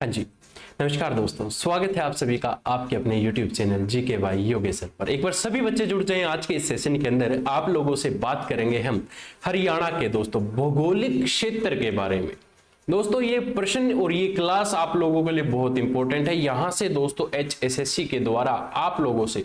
हाँ जी, नमस्कार दोस्तों, स्वागत है आप सभी का आपके अपने YouTube channel GK by Yogesh पर। एक बार सभी बच्चे जुड़ जाएं। आज के इस सेशन के अंदर आप लोगों से बात करेंगे हम हरियाणा के दोस्तों भौगोलिक क्षेत्र के बारे में। दोस्तों ये प्रश्न और ये क्लास आप लोगों के लिए बहुत इंपॉर्टेंट है। यहां से दोस्तों HSSC के द्वारा आप लोगों से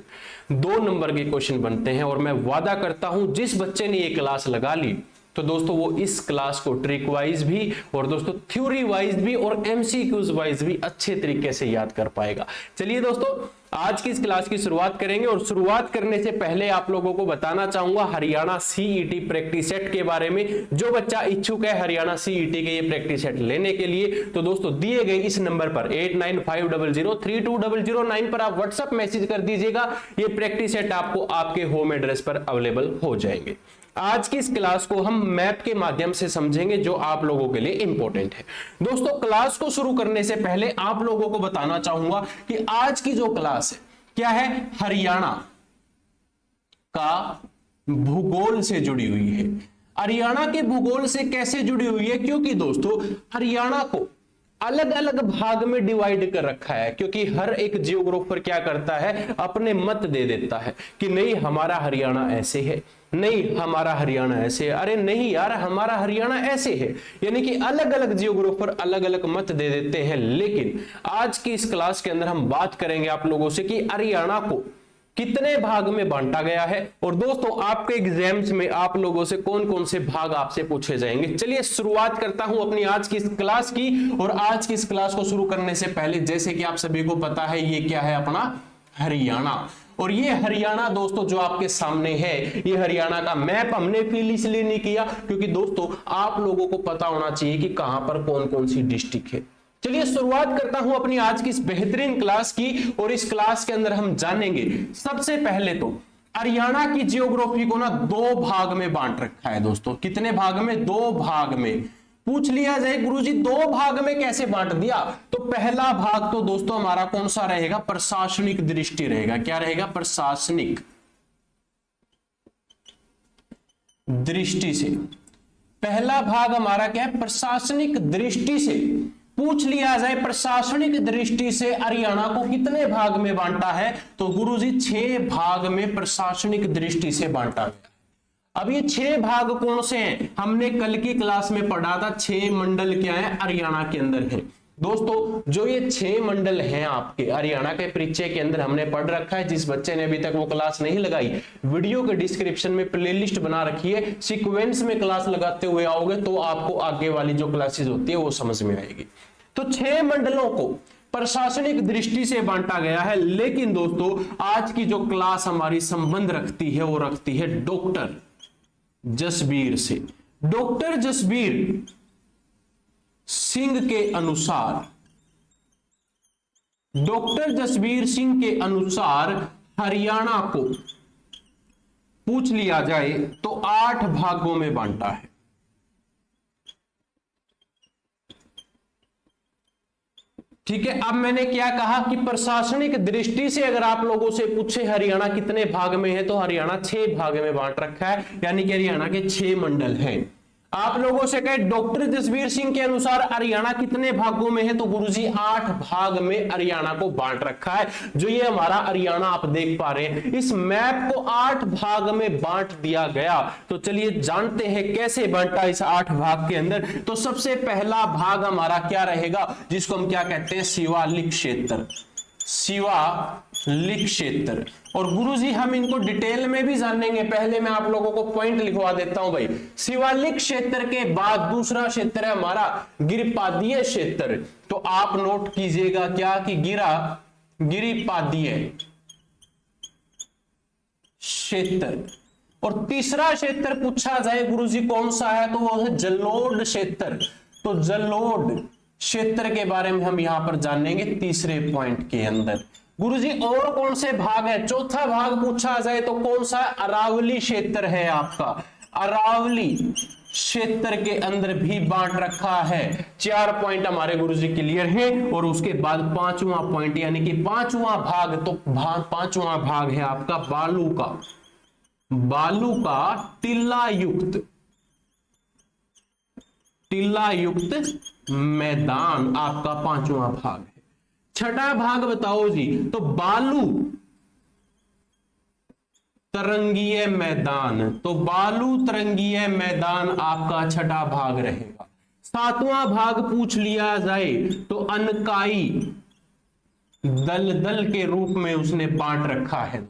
2 नंबर के क्वेश्चन बनते हैं और मैं वादा करता हूं जिस बच्चे ने ये क्लास लगा ली तो दोस्तों वो इस क्लास को ट्रिक वाइज भी और दोस्तों थ्योरी वाइज भी और MCQs वाइज भी अच्छे तरीके से याद कर पाएगा। चलिए दोस्तों आज की इस क्लास की शुरुआत करेंगे और शुरुआत करने से पहले आप लोगों को बताना चाहूंगा हरियाणा CET प्रैक्टिस सेट के बारे में। जो बच्चा इच्छुक है हरियाणा CET के ये प्रैक्टिस सेट लेने के लिए तो दोस्तों दिए गए इस नंबर पर 8950032009 पर आप व्हाट्सएप मैसेज कर दीजिएगा। ये प्रैक्टिस सेट आपको आपके होम एड्रेस पर अवेलेबल हो जाएंगे। आज की इस क्लास को हम मैप के माध्यम से समझेंगे जो आप लोगों के लिए इंपॉर्टेंट है। दोस्तों क्लास को शुरू करने से पहले आप लोगों को बताना चाहूंगा कि आज की जो क्लास है क्या है, हरियाणा का भूगोल से जुड़ी हुई है। हरियाणा के भूगोल से कैसे जुड़ी हुई है, क्योंकि दोस्तों हरियाणा को अलग अलग भाग में डिवाइड कर रखा है, क्योंकि हर एक जियोग्राफर क्या करता है अपने मत दे देता है कि नहीं हमारा हरियाणा ऐसे है, नहीं हमारा हरियाणा ऐसे है, अरे नहीं यार हमारा हरियाणा ऐसे है। यानी कि अलग अलग जियोग्राफर अलग अलग मत दे देते हैं। लेकिन आज की इस क्लास के अंदर हम बात करेंगे आप लोगों से कि हरियाणा को कितने भाग में बांटा गया है और दोस्तों आपके एग्जाम्स में आप लोगों से कौन कौन से भाग आपसे पूछे जाएंगे। चलिए शुरुआत करता हूं अपनी आज की इस क्लास की। और आज की इस क्लास को शुरू करने से पहले जैसे कि आप सभी को पता है ये क्या है अपना हरियाणा। और ये हरियाणा दोस्तों जो आपके सामने है ये हरियाणा का मैप हमने फिल इसलिए नहीं किया क्योंकि दोस्तों आप लोगों को पता होना चाहिए कि कहां पर कौन कौन सी डिस्ट्रिक्ट है। चलिए शुरुआत करता हूं अपनी आज की इस बेहतरीन क्लास की। और इस क्लास के अंदर हम जानेंगे सबसे पहले तो हरियाणा की जियोग्राफी को ना 2 भाग में बांट रखा है दोस्तों। कितने भाग में? 2 भाग में। पूछ लिया जाए गुरुजी 2 भाग में कैसे बांट दिया, तो पहला भाग तो दोस्तों हमारा कौन सा रहेगा, प्रशासनिक दृष्टि रहेगा। क्या रहेगा? प्रशासनिक दृष्टि से। पहला भाग हमारा क्या है, प्रशासनिक दृष्टि से। पूछ लिया जाए प्रशासनिक दृष्टि से हरियाणा को कितने भाग में बांटा है, तो गुरुजी 6 भाग में प्रशासनिक दृष्टि से बांटा गया। अब ये 6 भाग कौन से हैं, हमने कल की क्लास में पढ़ा था 6 मंडल क्या है हरियाणा के अंदर है। दोस्तों जो ये 6 मंडल हैं आपके हरियाणा के परिचय के अंदर हमने पढ़ रखा है। जिस बच्चे ने अभी तक वो क्लास नहीं लगाई, वीडियो के डिस्क्रिप्शन में प्लेलिस्ट बना रखी है, सीक्वेंस में क्लास लगाते हुए आओगे तो आपको आगे वाली जो क्लासेस होती है वो समझ में आएगी। तो 6 मंडलों को प्रशासनिक दृष्टि से बांटा गया है। लेकिन दोस्तों आज की जो क्लास हमारी संबंध रखती है वो रखती है डॉक्टर जसबीर से। डॉक्टर जसबीर सिंह के अनुसार, डॉक्टर जसबीर सिंह के अनुसार हरियाणा को पूछ लिया जाए तो 8 भागों में बांटा है। ठीक है, अब मैंने क्या कहा कि प्रशासनिक दृष्टि से अगर आप लोगों से पूछे हरियाणा कितने भाग में है तो हरियाणा 6 भाग में बांट रखा है, यानी कि हरियाणा के 6 मंडल हैं। आप लोगों से कहे डॉक्टर जसबीर सिंह के अनुसार हरियाणा कितने भागों में है, तो गुरुजी 8 भाग में हरियाणा को बांट रखा है। जो ये हमारा हरियाणा आप देख पा रहे हैं, इस मैप को 8 भाग में बांट दिया गया। तो चलिए जानते हैं कैसे बांटा इस 8 भाग के अंदर। तो सबसे पहला भाग हमारा क्या रहेगा, जिसको हम क्या कहते हैं, शिवालिक क्षेत्र। शिवालिक क्षेत्र। और गुरुजी हम इनको डिटेल में भी जानेंगे, पहले मैं आप लोगों को पॉइंट लिखवा देता हूं भाई। शिवालिक क्षेत्र के बाद दूसरा क्षेत्र है हमारा गिरिपादीय क्षेत्र। तो आप नोट कीजिएगा क्या कि गिरिपादीय क्षेत्र। और तीसरा क्षेत्र पूछा जाए गुरुजी कौन सा है, तो वो है जलोढ़ क्षेत्र। तो जलोढ़ क्षेत्र के बारे में हम यहां पर जानेंगे तीसरे पॉइंट के अंदर। गुरुजी और कौन से भाग है, चौथा भाग पूछा जाए तो कौन सा, अरावली क्षेत्र है आपका। अरावली क्षेत्र के अंदर भी बांट रखा है। 4 पॉइंट हमारे गुरुजी क्लियर हैं। और उसके बाद 5वां पॉइंट यानी कि 5वां भाग, तो 5वां भाग है आपका बालू का टीला युक्त टीला युक्त मैदान आपका पांचवा भाग है। छठा भाग बताओ जी, तो बालू तरंगीय मैदान, तो बालू तरंगीय मैदान आपका छठा भाग रहेगा। सातवां भाग पूछ लिया जाए तो अनकाई दलदल के रूप में उसने बांट रखा है।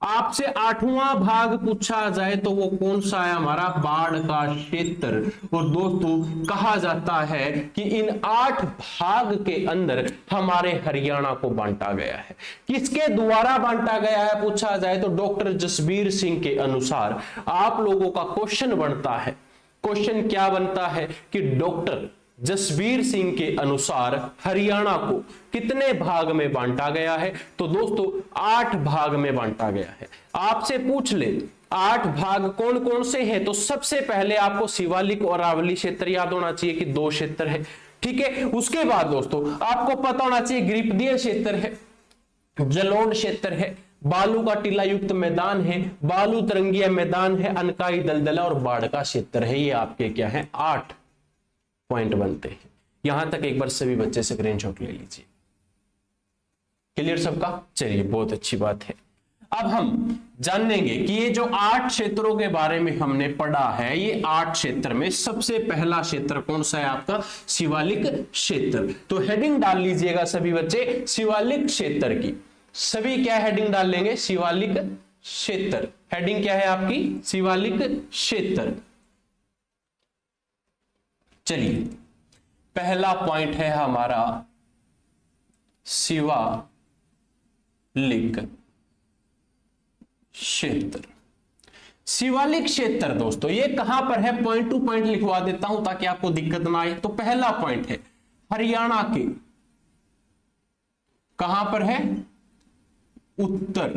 आपसे आठवां भाग पूछा जाए तो वो कौन सा है, हमारा बाढ़ का क्षेत्र। और दोस्तों कहा जाता है कि इन 8 भाग के अंदर हमारे हरियाणा को बांटा गया है। किसके द्वारा बांटा गया है पूछा जाए तो डॉक्टर जसबीर सिंह के अनुसार। आप लोगों का क्वेश्चन बनता है, क्वेश्चन क्या बनता है कि डॉक्टर जसबीर सिंह के अनुसार हरियाणा को कितने भाग में बांटा गया है, तो दोस्तों 8 भाग में बांटा गया है। आपसे पूछ ले 8 भाग कौन कौन से हैं, तो सबसे पहले आपको शिवालिक और अरावली क्षेत्र याद होना चाहिए कि 2 क्षेत्र है, ठीक है। उसके बाद दोस्तों आपको पता होना चाहिए ग्रिपदीय क्षेत्र है, जलोढ़ क्षेत्र है, बालू का टीला युक्त मैदान है, बालू तरंगीय मैदान है, अनकाई दलदला और बाढ़ का क्षेत्र है। ये आपके क्या है 8 पॉइंट बनते हैं। यहां तक एक बार सभी बच्चे स्क्रीनशॉट ले लीजिए। क्लियर सबका? चलिए बहुत अच्छी बात है। अब हम जानेंगे कि ये जो 8 क्षेत्रों के बारे में हमने पढ़ा है, ये 8 क्षेत्र में सबसे पहला क्षेत्र कौन सा है आपका, शिवालिक क्षेत्र। तो हेडिंग डाल लीजिएगा सभी बच्चे शिवालिक क्षेत्र की। सभी क्या हेडिंग डाल लेंगे, शिवालिक क्षेत्र। हेडिंग क्या है आपकी, शिवालिक क्षेत्र। चलिए पहला पॉइंट है हमारा शिवालिक क्षेत्र। शिवालिक क्षेत्र दोस्तों ये कहां पर है, पॉइंट टू पॉइंट लिखवा देता हूं ताकि आपको दिक्कत ना आए। तो पहला पॉइंट है हरियाणा के कहां पर है, उत्तर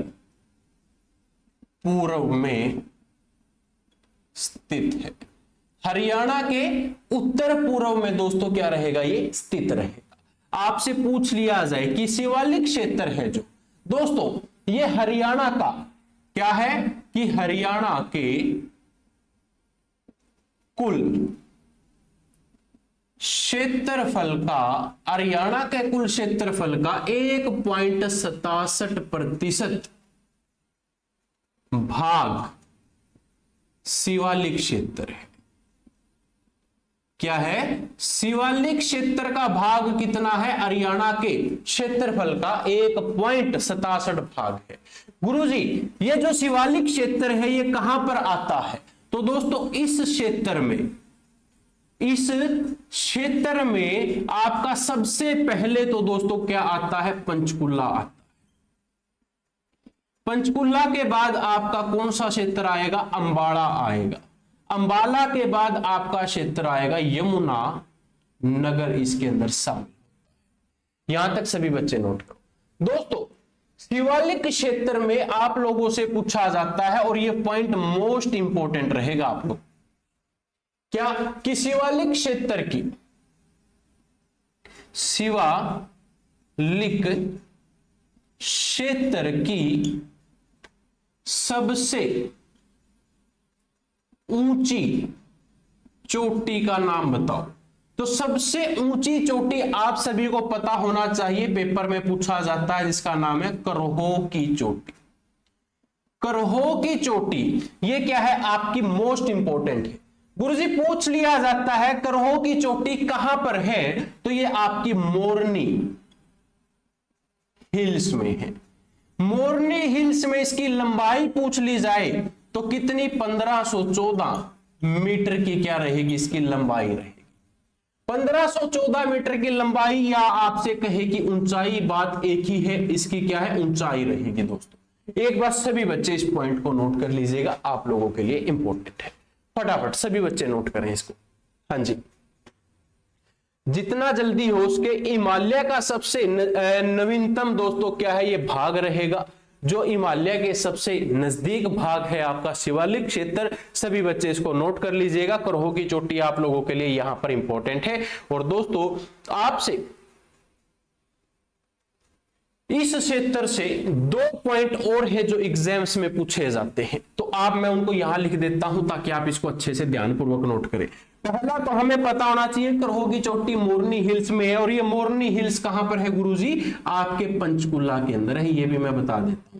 पूर्व में स्थित है। हरियाणा के उत्तर पूर्व में दोस्तों क्या रहेगा, ये स्थित रहेगा। आपसे पूछ लिया जाए कि शिवालिक क्षेत्र है जो दोस्तों ये हरियाणा का क्या है, कि हरियाणा के कुल क्षेत्रफल का, हरियाणा के कुल क्षेत्रफल का 1.67% भाग शिवालिक क्षेत्र है। क्या है, शिवालिक क्षेत्र का भाग कितना है, हरियाणा के क्षेत्रफल का 1.67 भाग है। गुरुजी ये जो शिवालिक क्षेत्र है ये कहां पर आता है, तो दोस्तों इस क्षेत्र में आपका सबसे पहले तो दोस्तों क्या आता है, पंचकुला आता है। पंचकुला के बाद आपका कौन सा क्षेत्र आएगा, अंबाला आएगा। अंबाला के बाद आपका क्षेत्र आएगा यमुना नगर, इसके अंदर शामिल। यहां तक सभी बच्चे नोट करो। दोस्तों शिवालिक क्षेत्र में आप लोगों से पूछा जाता है और यह पॉइंट मोस्ट इंपोर्टेंट रहेगा आप लोग, क्या कि शिवालिक क्षेत्र की, शिवालिक क्षेत्र की सबसे ऊंची चोटी का नाम बताओ। तो सबसे ऊंची चोटी आप सभी को पता होना चाहिए, पेपर में पूछा जाता है, जिसका नाम है करहो की चोटी। करहो की चोटी ये क्या है आपकी मोस्ट इंपोर्टेंट है। गुरुजी पूछ लिया जाता है करहो की चोटी कहां पर है, तो ये आपकी मोरनी हिल्स में है। मोरनी हिल्स में इसकी लंबाई पूछ ली जाए तो कितनी, 1514 मीटर की क्या रहेगी, इसकी लंबाई रहेगी। 1514 मीटर की लंबाई, या आपसे कहे कि ऊंचाई, बात एक ही है, इसकी क्या है ऊंचाई रहेगी। दोस्तों एक बार सभी बच्चे इस पॉइंट को नोट कर लीजिएगा, आप लोगों के लिए इंपॉर्टेंट है। फटाफट सभी बच्चे नोट करें इसको। हाँ जी, जितना जल्दी हो सके। हिमालय का सबसे नवीनतम दोस्तों क्या है, ये भाग रहेगा। जो हिमालय के सबसे नजदीक भाग है आपका शिवालिक क्षेत्र। सभी बच्चे इसको नोट कर लीजिएगा। करहो की चोटी आप लोगों के लिए यहां पर इंपॉर्टेंट है। और दोस्तों आपसे इस क्षेत्र से 2 पॉइंट और है जो एग्जाम्स में पूछे जाते हैं, तो आप मैं उनको यहां लिख देता हूं ताकि आप इसको अच्छे से ध्यानपूर्वक नोट करें। पहला तो हमें पता होना चाहिए करहो की चोटी मोरनी हिल्स में है, और ये मोरनी हिल्स कहां पर है गुरुजी? आपके पंचकुला के अंदर है, ये भी मैं बता देता हूं।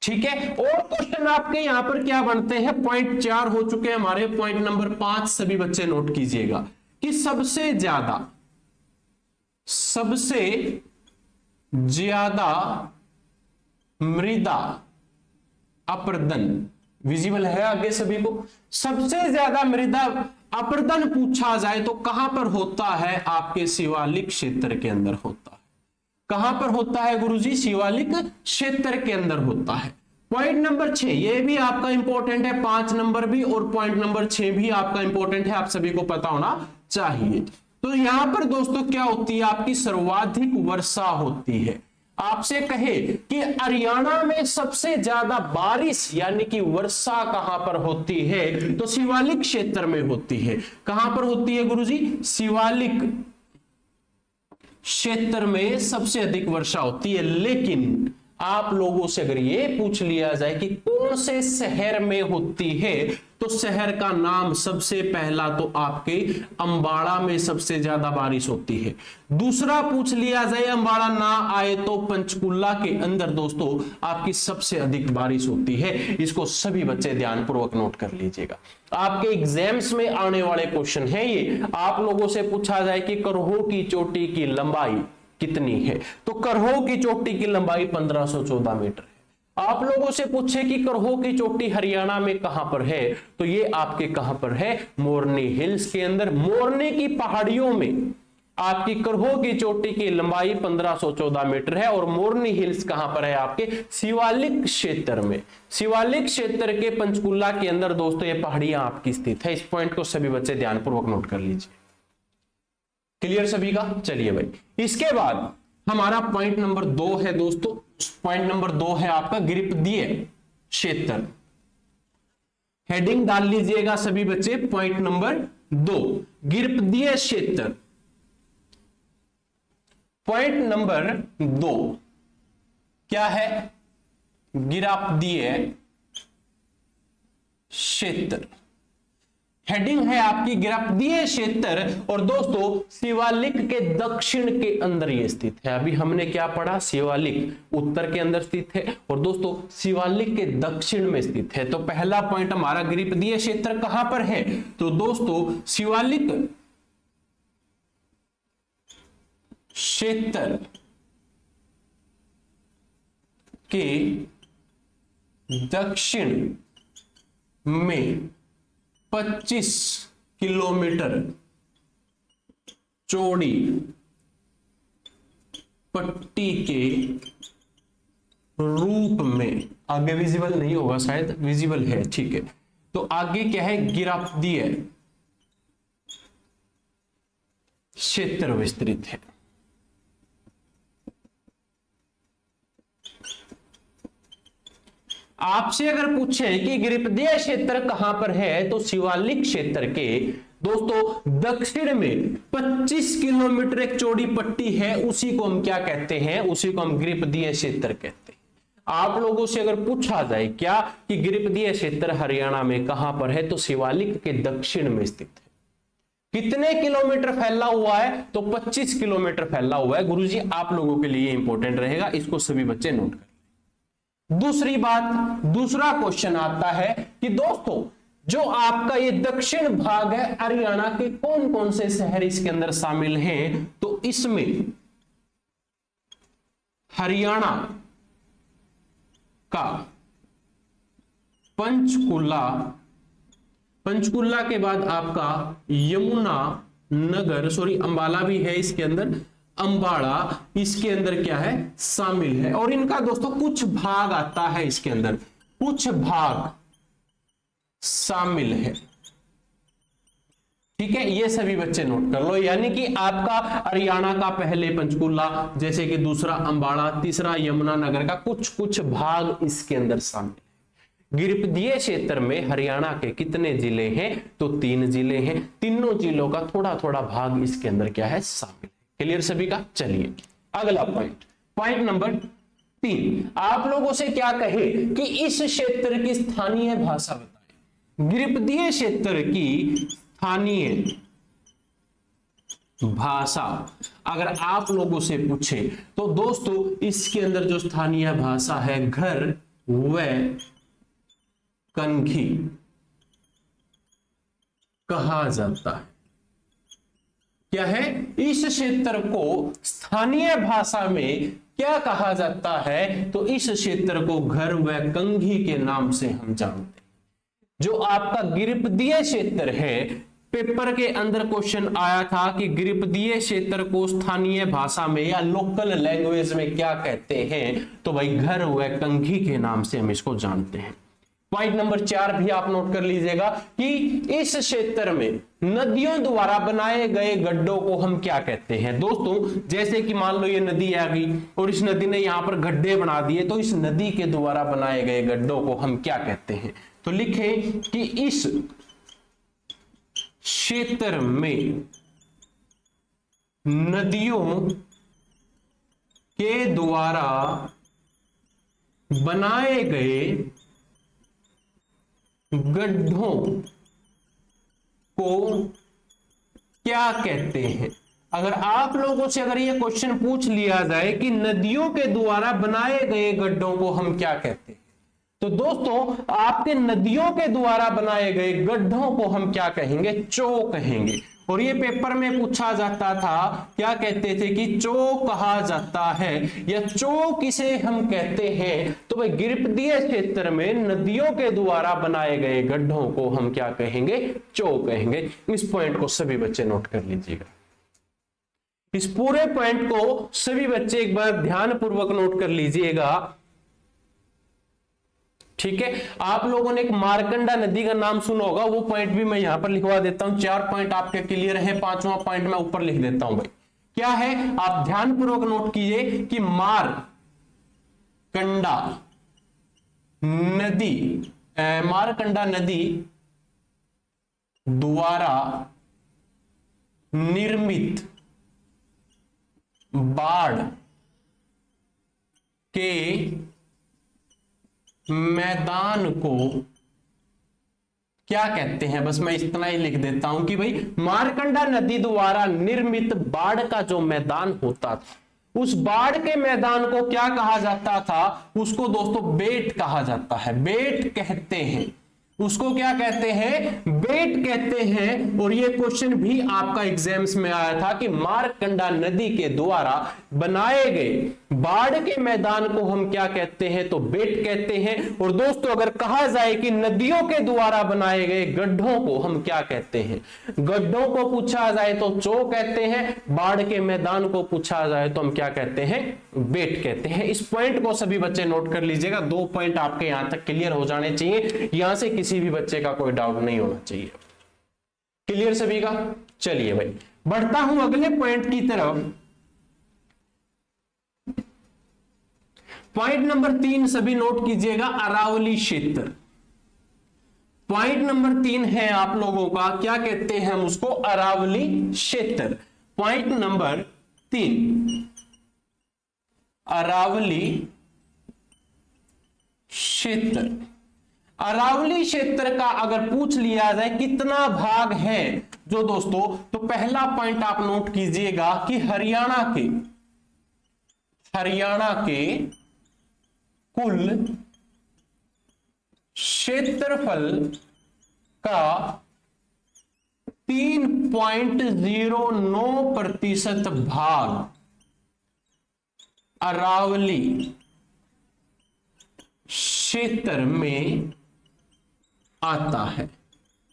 ठीक है, और क्वेश्चन आपके यहां पर क्या बनते हैं? पॉइंट 4 हो चुके हैं हमारे, पॉइंट नंबर 5 सभी बच्चे नोट कीजिएगा कि सबसे ज्यादा मृदा अपर्दन विजिबल है आगे सभी को? सबसे ज्यादा मृदा अपर्दन पूछा जाए तो कहां पर होता है? आपके शिवालिक क्षेत्र के अंदर होता है। कहां पर होता है गुरुजी? शिवालिक क्षेत्र के अंदर होता है। पॉइंट नंबर 6 ये भी आपका इंपॉर्टेंट है, 5 नंबर भी और पॉइंट नंबर 6 भी आपका इंपॉर्टेंट है, आप सभी को पता होना चाहिए। तो यहां पर दोस्तों क्या होती है? आपकी सर्वाधिक वर्षा होती है। आपसे कहे कि हरियाणा में सबसे ज्यादा बारिश यानी कि वर्षा कहां पर होती है? तो शिवालिक क्षेत्र में होती है। कहां पर होती है गुरुजी? शिवालिक क्षेत्र में सबसे अधिक वर्षा होती है। लेकिन आप लोगों से अगर ये पूछ लिया जाए कि कौन से शहर में होती है, तो शहर का नाम सबसे पहला तो आपके अंबाड़ा में सबसे ज्यादा बारिश होती है। दूसरा पूछ लिया जाए, अंबाड़ा ना आए तो पंचकुला के अंदर दोस्तों आपकी सबसे अधिक बारिश होती है। इसको सभी बच्चे ध्यानपूर्वक नोट कर लीजिएगा। आपके एग्जाम्स में आने वाले क्वेश्चन है ये। आप लोगों से पूछा जाए कि करहो की चोटी की लंबाई कितनी है, तो करहो की चोटी की लंबाई 1514 मीटर है। आप लोगों से पूछे कि करहो की चोटी हरियाणा में कहां पर है, तो ये आपके कहां पर है? मोरनी हिल्स के अंदर, मोरनी की पहाड़ियों में आपकी करहो की चोटी की लंबाई 1514 मीटर है। और मोरनी हिल्स कहां पर है? आपके शिवालिक क्षेत्र में। शिवालिक क्षेत्र के पंचकुला के अंदर दोस्तों ये पहाड़ियां आपकी स्थित है। इस पॉइंट को सभी बच्चे ध्यानपूर्वक नोट कर लीजिए। क्लियर सभी का? चलिए भाई, इसके बाद हमारा पॉइंट नंबर 2 है दोस्तों। पॉइंट नंबर 2 है आपका गिरिपदीय क्षेत्र। हेडिंग डाल लीजिएगा सभी बच्चे, पॉइंट नंबर 2 गिरिपदीय क्षेत्र। पॉइंट नंबर 2 क्या है? गिरिपदीय क्षेत्र। हेडिंग है आपकी गिरिपदीय क्षेत्र, और दोस्तों शिवालिक के दक्षिण के अंदर ये स्थित है। अभी हमने क्या पढ़ा? शिवालिक उत्तर के अंदर स्थित है, और दोस्तों शिवालिक के दक्षिण में स्थित है। तो पहला पॉइंट हमारा गिरिपदीय क्षेत्र कहां पर है? तो दोस्तों शिवालिक क्षेत्र के दक्षिण में 25 किलोमीटर चौड़ी पट्टी के रूप में, आगे विजिबल नहीं होगा शायद, विजिबल है, ठीक है। तो आगे क्या है? गिरिपदीय क्षेत्र विस्तृत है। आपसे अगर पूछे कि गिरिपदीय क्षेत्र कहां पर है, तो शिवालिक क्षेत्र के दोस्तों दक्षिण में 25 किलोमीटर एक चौड़ी पट्टी है, उसी को हम क्या कहते हैं? उसी को हम गिरिपदीय क्षेत्र कहते हैं। आप लोगों से अगर पूछा जाए क्या कि गिरिपदीय क्षेत्र हरियाणा में कहां पर है, तो शिवालिक के दक्षिण में स्थित है। कितने किलोमीटर फैला हुआ है? तो 25 किलोमीटर फैला हुआ है। गुरुजी आप लोगों के लिए इंपॉर्टेंट रहेगा, इसको सभी बच्चे नोट करें। दूसरी बात, दूसरा क्वेश्चन आता है कि दोस्तों जो आपका ये दक्षिण भाग है हरियाणा के, कौन कौन से शहर इसके अंदर शामिल हैं? तो इसमें हरियाणा का पंचकुला, पंचकुला के बाद आपका यमुना नगर, सॉरी अंबाला भी है इसके अंदर, अंबाड़ा इसके अंदर क्या है? शामिल है। और इनका दोस्तों कुछ भाग आता है इसके अंदर, कुछ भाग शामिल है। ठीक है, ये सभी बच्चे नोट कर लो। यानी कि आपका हरियाणा का पहले पंचकुला, जैसे कि दूसरा अंबाड़ा, तीसरा यमुना नगर का कुछ कुछ भाग इसके अंदर शामिल है। गिरिपदीय क्षेत्र में हरियाणा के कितने जिले हैं? तो 3 जिले हैं। तीनों जिलों का थोड़ा थोड़ा भाग इसके अंदर क्या है? शामिल। क्लियर सभी का? चलिए अगला पॉइंट, पॉइंट नंबर 3, आप लोगों से क्या कहे कि इस क्षेत्र की स्थानीय भाषा बताएं। गिरिपदीय क्षेत्र की स्थानीय भाषा अगर आप लोगों से पूछे तो दोस्तों इसके अंदर जो स्थानीय भाषा है घर व कंघी कहा जाता है। क्या है? इस क्षेत्र को स्थानीय भाषा में क्या कहा जाता है? तो इस क्षेत्र को घर व कंघी के नाम से हम जानते हैं। जो आपका गिरिपदीय क्षेत्र है, पेपर के अंदर क्वेश्चन आया था कि गिरिपदीय क्षेत्र को स्थानीय भाषा में या लोकल लैंग्वेज में क्या कहते हैं? तो भाई घर व कंघी के नाम से हम इसको जानते हैं। पॉइंट नंबर 4 भी आप नोट कर लीजिएगा कि इस क्षेत्र में नदियों द्वारा बनाए गए गड्ढों को हम क्या कहते हैं। दोस्तों जैसे कि मान लो ये नदी आ गई और इस नदी ने यहां पर गड्ढे बना दिए, तो इस नदी के द्वारा बनाए गए गड्ढों को हम क्या कहते हैं? तो लिखें कि इस क्षेत्र में नदियों के द्वारा बनाए गए गड्ढों को क्या कहते हैं। अगर आप लोगों से अगर यह क्वेश्चन पूछ लिया जाए कि नदियों के द्वारा बनाए गए गड्ढों को हम क्या कहते हैं, तो दोस्तों आपके नदियों के द्वारा बनाए गए गड्ढों को हम क्या कहेंगे? चो कहेंगे। और ये पेपर में पूछा जाता था, क्या कहते थे कि चो कहा जाता है या चो किसे हम कहते हैं? तो भाई गिरिपदीय क्षेत्र में नदियों के द्वारा बनाए गए गड्ढों को हम क्या कहेंगे? चो कहेंगे। इस पॉइंट को सभी बच्चे नोट कर लीजिएगा। इस पूरे पॉइंट को सभी बच्चे एक बार ध्यानपूर्वक नोट कर लीजिएगा, ठीक है। आप लोगों ने एक मारकंडा नदी का नाम सुना होगा, वो पॉइंट भी मैं यहां पर लिखवा देता हूं। 4 पॉइंट आपके क्लियर है, 5वां पॉइंट मैं ऊपर लिख देता हूं। भाई क्या है, आप ध्यानपूर्वक नोट कीजिए कि मारकंडा नदी द्वारा निर्मित बाढ़ के मैदान को क्या कहते हैं? बस मैं इतना ही लिख देता हूं कि भाई मारकंडा नदी द्वारा निर्मित बाढ़ का जो मैदान होता था, उस बाढ़ के मैदान को क्या कहा जाता था? उसको दोस्तों बेट कहा जाता है। बेट कहते हैं उसको, क्या कहते हैं? बेट कहते हैं। और ये क्वेश्चन भी आपका एग्जाम्स में आया था कि मारकंडा नदी के द्वारा बनाए गए बाढ़ के मैदान को हम क्या कहते हैं? तो बेट कहते हैं। और दोस्तों अगर कहा जाए कि नदियों के द्वारा बनाए गए गड्ढों को हम क्या कहते हैं? गड्ढों को पूछा जाए तो चो कहते हैं, बाढ़ के मैदान को पूछा जाए तो हम क्या कहते हैं? बेट कहते हैं। इस पॉइंट को सभी बच्चे नोट कर लीजिएगा। 2 पॉइंट आपके यहां तक क्लियर हो जाने चाहिए, यहां से किसी भी बच्चे का कोई डाउट नहीं होना चाहिए। क्लियर सभी का? चलिए भाई बढ़ता हूं अगले पॉइंट की तरफ। पॉइंट नंबर 3 सभी नोट कीजिएगा, अरावली क्षेत्र। पॉइंट नंबर 3 है आप लोगों का, क्या कहते हैं हम उसको? अरावली क्षेत्र। पॉइंट नंबर 3 अरावली क्षेत्र। अरावली क्षेत्र का अगर पूछ लिया जाए कितना भाग है जो दोस्तों, तो पहला पॉइंट आप नोट कीजिएगा कि हरियाणा के कुल क्षेत्रफल का 3.09% भाग अरावली क्षेत्र में आता है।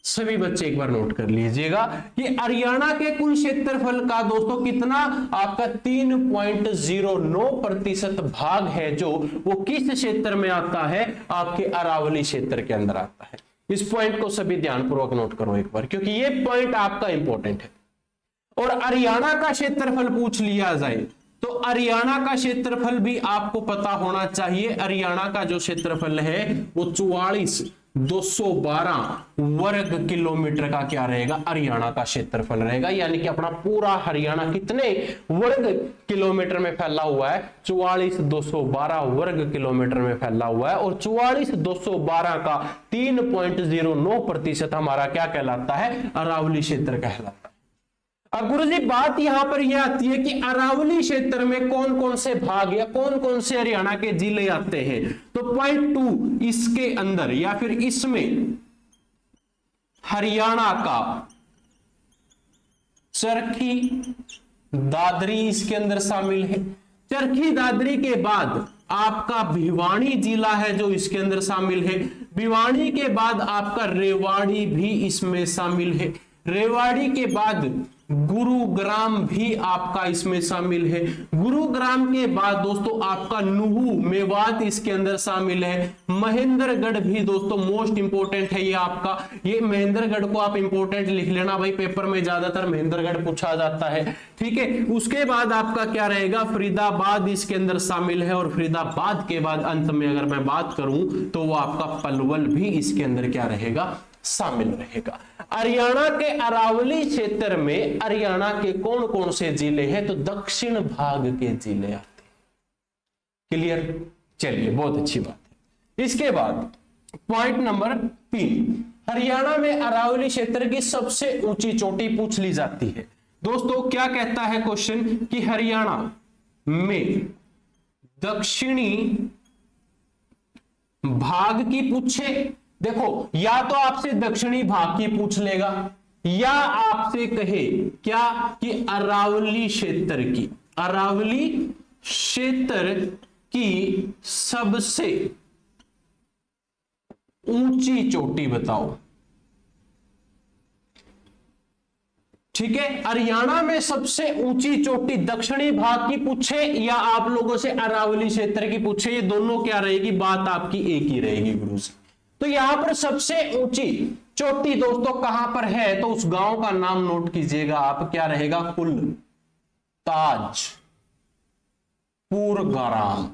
सभी बच्चे एक बार नोट कर लीजिएगा कि हरियाणा के कुल क्षेत्रफल का दोस्तों कितना? आपका 3.09% भाग है जो वो किस क्षेत्र में आता है? आपके अरावली क्षेत्र के अंदर आता है। इस पॉइंट को सभी ध्यानपूर्वक नोट करो एक बार, क्योंकि ये पॉइंट आपका इंपॉर्टेंट है। और हरियाणा का क्षेत्रफल पूछ लिया जाए तो हरियाणा का क्षेत्रफल भी आपको पता होना चाहिए। हरियाणा का जो क्षेत्रफल है वो 44 212 वर्ग किलोमीटर का क्या रहेगा, हरियाणा का क्षेत्रफल रहेगा। यानी कि अपना पूरा हरियाणा कितने वर्ग किलोमीटर में फैला हुआ है, 44,212 वर्ग किलोमीटर में फैला हुआ है। और 44,212 का 3.09% हमारा क्या कहलाता है, अरावली क्षेत्र कहलाता है। अब गुरुजी बात यहां पर यह आती है कि अरावली क्षेत्र में कौन कौन से भाग या कौन कौन से हरियाणा के जिले आते हैं। तो पॉइंट 2 इसके अंदर या फिर इसमें हरियाणा का चरखी दादरी इसके अंदर शामिल है। चरखी दादरी के बाद आपका भिवानी जिला है जो इसके अंदर शामिल है। भिवानी के बाद आपका रेवाड़ी भी इसमें शामिल है। रेवाड़ी के बाद गुरुग्राम भी आपका इसमें शामिल है। गुरुग्राम के बाद दोस्तों आपका नुहू मेवात इसके अंदर शामिल है। महेंद्रगढ़ भी दोस्तों मोस्ट इंपोर्टेंट है ये आपका, ये महेंद्रगढ़ को आप इंपोर्टेंट लिख लेना भाई, पेपर में ज्यादातर महेंद्रगढ़ पूछा जाता है, ठीक है। उसके बाद आपका क्या रहेगा, फरीदाबाद इसके अंदर शामिल है। और फरीदाबाद के बाद अंत में अगर मैं बात करूं तो वो आपका पलवल भी इसके अंदर क्या रहेगा, शामिल रहेगा। हरियाणा के अरावली क्षेत्र में हरियाणा के कौन कौन से जिले हैं, तो दक्षिण भाग के जिले आते हैं। क्लियर, चलिए बहुत अच्छी बात है। इसके बाद पॉइंट नंबर 3, हरियाणा में अरावली क्षेत्र की सबसे ऊंची चोटी पूछ ली जाती है। दोस्तों क्या कहता है क्वेश्चन कि हरियाणा में दक्षिणी भाग की पूछे, देखो या तो आपसे दक्षिणी भाग की पूछ लेगा या आपसे कहे क्या कि अरावली क्षेत्र की, अरावली क्षेत्र की सबसे ऊंची चोटी बताओ, ठीक है। हरियाणा में सबसे ऊंची चोटी दक्षिणी भाग की पूछे या आप लोगों से अरावली क्षेत्र की पूछे, ये दोनों क्या रहेगी, बात आपकी एक ही रहेगी गुरु जी। तो यहां पर सबसे ऊंची चोटी दोस्तों कहां पर है, तो उस गांव का नाम नोट कीजिएगा आप, क्या रहेगा, कुलताजपुर ग्राम।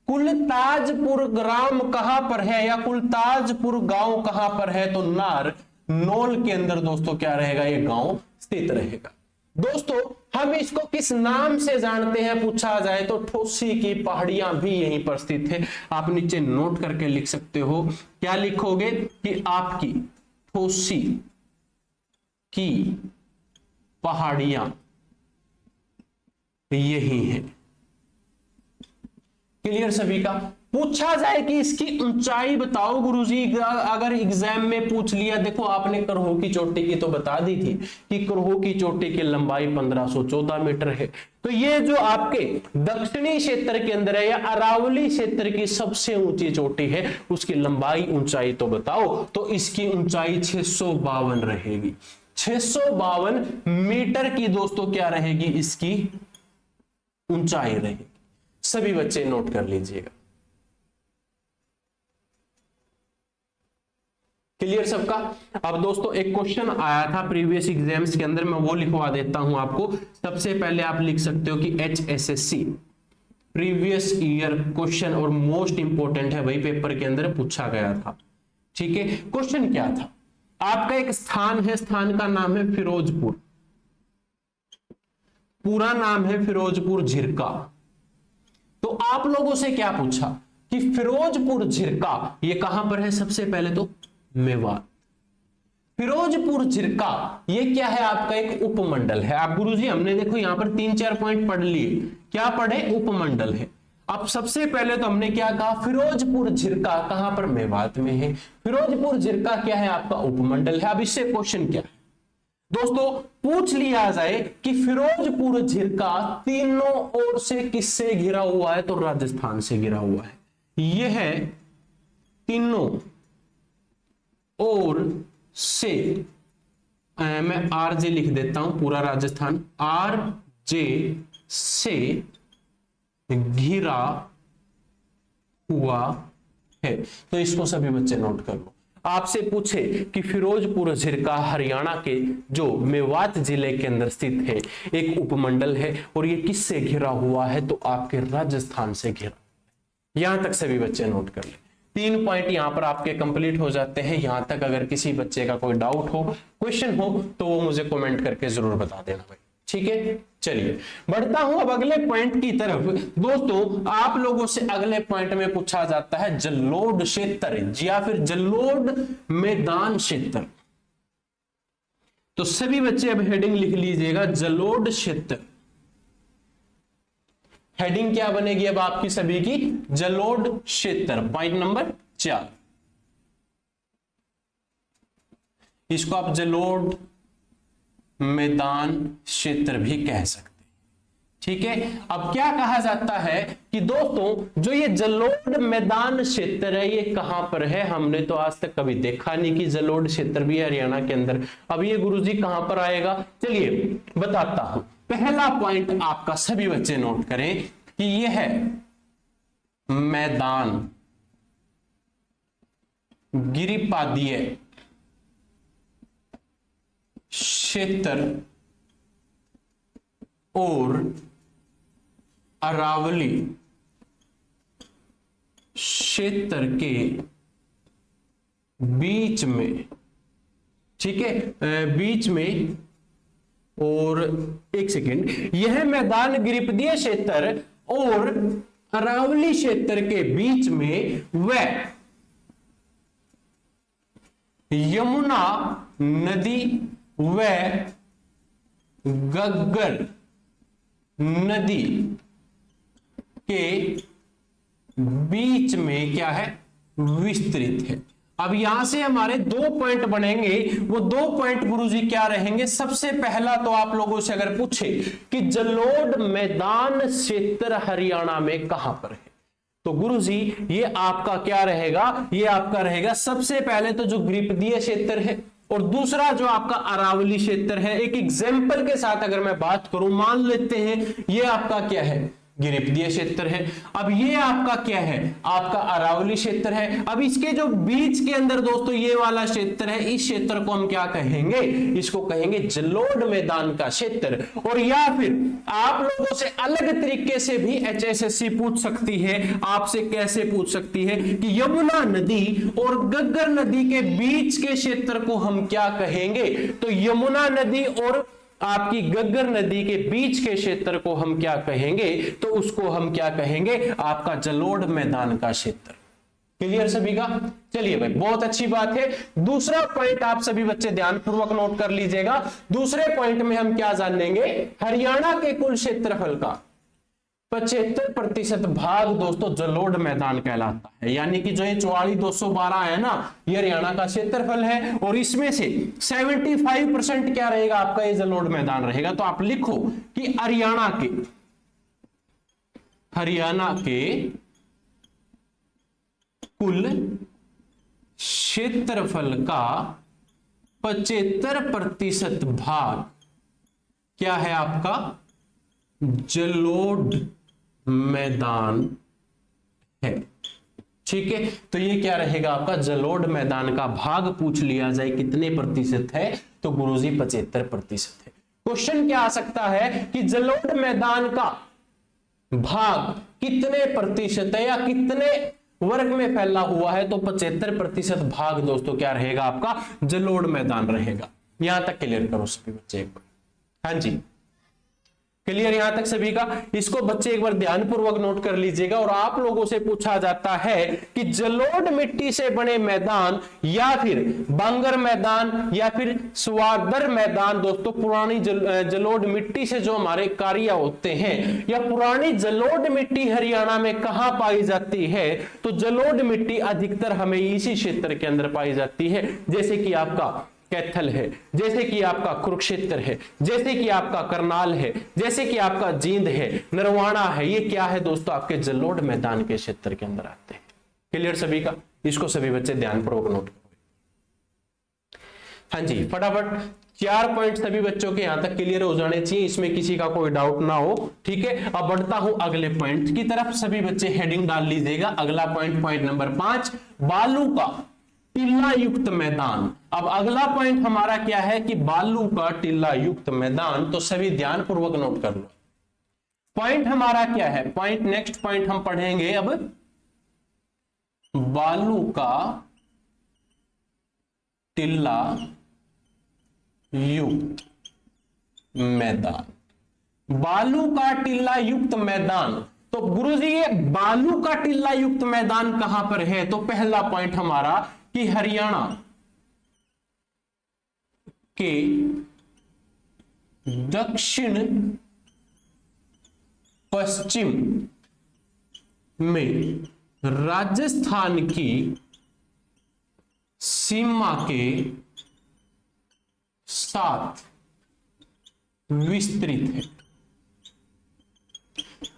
कुलताजपुर ग्राम कहां पर है या कुलताजपुर गांव कहां पर है, तो नारनौल के अंदर दोस्तों क्या रहेगा, ये गांव स्थित रहेगा। दोस्तों हम इसको किस नाम से जानते हैं पूछा जाए तो ठोसी की पहाड़ियां भी यहीं पर स्थित है। आप नीचे नोट करके लिख सकते हो, क्या लिखोगे कि आपकी ठोसी की पहाड़ियां यही है। क्लियर सभी का। पूछा जाए कि इसकी ऊंचाई बताओ गुरुजी, अगर एग्जाम में पूछ लिया, देखो आपने करहो की चोटी की तो बता दी थी कि करहो की चोटी की लंबाई 1514 मीटर है। तो ये जो आपके दक्षिणी क्षेत्र के अंदर है या अरावली क्षेत्र की सबसे ऊंची चोटी है, उसकी लंबाई ऊंचाई तो बताओ, तो इसकी ऊंचाई 652 रहेगी। 652 मीटर की दोस्तों क्या रहेगी, इसकी ऊंचाई रहेगी। सभी बच्चे नोट कर लीजिएगा। क्लियर सबका। अब दोस्तों एक क्वेश्चन आया था प्रीवियस एग्जाम्स के अंदर, मैं वो लिखवा देता हूं आपको। सबसे पहले आप लिख सकते हो कि HSSC प्रीवियस ईयर क्वेश्चन, और मोस्ट इंपोर्टेंट है, वही पेपर के अंदर पूछा गया था, ठीक है। क्वेश्चन क्या था, आपका एक स्थान है, स्थान का नाम है फिरोजपुर, पूरा नाम है फिरोजपुर झिरका। तो आप लोगों से क्या पूछा कि फिरोजपुर झिरका ये कहां पर है, सबसे पहले तो मेवात। फिरोजपुर झिरका ये क्या है, आपका एक उपमंडल है। आप गुरुजी हमने देखो यहां पर 3-4 पॉइंट पढ़ लिए, क्या पढ़े, उपमंडल है। अब सबसे पहले तो हमने क्या कहा, फिरोजपुर झिरका कहां पर, मेवात में है। फिरोजपुर झिरका क्या है, आपका उपमंडल है। अब इससे क्वेश्चन क्या है दोस्तों, पूछ लिया जाए कि फिरोजपुर झिरका तीनों ओर से किससे घिरा हुआ है, तो राजस्थान से घिरा हुआ है। यह है तीनों ओर से, मैं आरजे लिख देता हूं, पूरा राजस्थान आरजे से घिरा हुआ है। तो इसको सभी बच्चे नोट कर लो। आपसे पूछे कि फिरोजपुर झिरका हरियाणा के जो मेवात जिले के अंदर स्थित है, एक उपमंडल है, और ये किससे घिरा हुआ है, तो आपके राजस्थान से घिरा। यहां तक सभी बच्चे नोट कर ले। 3 पॉइंट यहां पर आपके कंप्लीट हो जाते हैं। यहां तक अगर किसी बच्चे का कोई डाउट हो, क्वेश्चन हो, तो वो मुझे कमेंट करके जरूर बता देना भाई, ठीक है। चलिए बढ़ता हूं अब अगले पॉइंट की तरफ। दोस्तों आप लोगों से अगले पॉइंट में पूछा जाता है जलोढ़ क्षेत्र या फिर जलोढ़ मैदान क्षेत्र। तो सभी बच्चे अब हेडिंग लिख लीजिएगा, जलोढ़ क्षेत्र। हेडिंग क्या बनेगी अब आपकी सभी की, जलोढ़ क्षेत्र। पॉइंट नंबर 4, इसको आप जलोढ़ मैदान क्षेत्र भी कह सकते हैं, ठीक है। अब क्या कहा जाता है कि दोस्तों जो ये जलोढ़ मैदान क्षेत्र है ये कहां पर है, हमने तो आज तक कभी देखा नहीं कि जलोढ़ क्षेत्र भी है हरियाणा के अंदर। अब ये गुरुजी कहां पर आएगा, चलिए बताता हूं। पहला पॉइंट आपका सभी बच्चे नोट करें कि ये है मैदान गिरिपादीय क्षेत्र और अरावली क्षेत्र के बीच में, ठीक है, बीच में। और एक सेकेंड, यह मैदान गिरिपदीय क्षेत्र और अरावली क्षेत्र के बीच में वह यमुना नदी व गग्गर नदी के बीच में क्या है, विस्तृत है। अब यहां से हमारे 2 पॉइंट बनेंगे। वो 2 पॉइंट गुरुजी क्या रहेंगे, सबसे पहला तो आप लोगों से अगर पूछे कि जलोढ़ मैदान क्षेत्र हरियाणा में कहां पर है, तो गुरुजी ये आपका क्या रहेगा, ये आपका रहेगा सबसे पहले तो जो गिरिपदीय क्षेत्र है और दूसरा जो आपका अरावली क्षेत्र है। एक एग्जाम्पल के साथ अगर मैं बात करूं, मान लेते हैं ये आपका क्या है, गिरिपदीय क्षेत्र है। अब ये आपका क्या है, आपका अरावली क्षेत्र है। अब इसके जो बीच के अंदर दोस्तों ये वाला क्षेत्र है, इस क्षेत्र को हम क्या कहेंगे, इसको कहेंगे जलोढ़ मैदान का क्षेत्र। और या फिर आप लोगों से अलग तरीके से भी HSSC पूछ सकती है, आपसे कैसे पूछ सकती है कि यमुना नदी और गग्गर नदी के बीच के क्षेत्र को हम क्या कहेंगे, तो यमुना नदी और आपकी गग्गर नदी के बीच के क्षेत्र को हम क्या कहेंगे, तो उसको हम क्या कहेंगे, आपका जलोढ़ मैदान का क्षेत्र। क्लियर सभी का, चलिए भाई बहुत अच्छी बात है। दूसरा पॉइंट आप सभी बच्चे ध्यानपूर्वक नोट कर लीजिएगा। दूसरे पॉइंट में हम क्या जानेंगे, हरियाणा के कुल क्षेत्रफल का 75% भाग दोस्तों जलोढ़ मैदान कहलाता है। यानी कि जो ये 44,212 है ना, ये हरियाणा का क्षेत्रफल है और इसमें से 75% क्या रहेगा आपका, ये जलोढ़ मैदान रहेगा। तो आप लिखो कि हरियाणा के कुल क्षेत्रफल का 75% भाग क्या है आपका, जलोढ़ मैदान है। ठीक है, तो ये क्या रहेगा आपका, जलोढ़ मैदान का भाग पूछ लिया जाए कितने प्रतिशत है, तो गुरुजी 75% है। क्वेश्चन क्या आ सकता है कि जलोढ़ मैदान का भाग कितने प्रतिशत है या कितने वर्ग में फैला हुआ है, तो 75% भाग दोस्तों क्या रहेगा आपका, जलोढ़ मैदान रहेगा। यहां तक क्लियर करो सभी बच्चे एक बार। हाँ जी, क्लियर यहां तक सभी का। इसको बच्चे एक बार ध्यानपूर्वक नोट कर लीजिएगा। और आप लोगों से पूछा जाता है कि जलोढ़ मिट्टी से बने मैदान या फिर बांगर मैदान या फिर स्वादर मैदान, दोस्तों पुरानी जलोढ़ मिट्टी से जो हमारे कार्य होते हैं, या पुरानी जलोढ़ मिट्टी हरियाणा में कहां पाई जाती है, तो जलोढ़ मिट्टी अधिकतर हमें इसी क्षेत्र के अंदर पाई जाती है। जैसे कि आपका कैथल है, जैसे कि आपका कुरुक्षेत्र है, जैसे कि आपका करनाल है, जैसे कि आपका जींद है, नरवाना है, ये क्या है दोस्तों, आपके जलोढ़ मैदान के क्षेत्र के अंदर आते हैं। क्लियर सभी का, इसको सभी बच्चे ध्यानपूर्वक नोट करो। हाँ जी, फटाफट 4 पॉइंट सभी बच्चों के यहां तक क्लियर हो जाने चाहिए, इसमें किसी का कोई डाउट ना हो। ठीक है, अब बढ़ता हूं अगले पॉइंट की तरफ। सभी बच्चे हेडिंग डाल लीजिएगा। अगला पॉइंट, पॉइंट नंबर 5, बालू का टिल्ला युक्त मैदान। अब अगला पॉइंट हमारा क्या है कि बालू का टिल्ला युक्त मैदान, तो सभी ध्यानपूर्वक नोट कर लो। पॉइंट हमारा क्या है, पॉइंट नेक्स्ट पॉइंट हम पढ़ेंगे अब बालू का टिल्ला युक्त मैदान, बालू का टिल्ला युक्त मैदान। तो गुरुजी ये बालू का टिल्ला युक्त मैदान कहां पर है? तो पहला पॉइंट हमारा कि हरियाणा के दक्षिण पश्चिम में राजस्थान की सीमा के साथ विस्तृत है।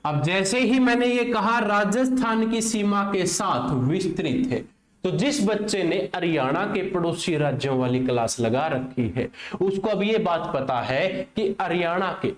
अब जैसे ही मैंने ये कहा राजस्थान की सीमा के साथ विस्तृत है, तो जिस बच्चे ने हरियाणा के पड़ोसी राज्यों वाली क्लास लगा रखी है उसको अब ये बात पता है कि हरियाणा के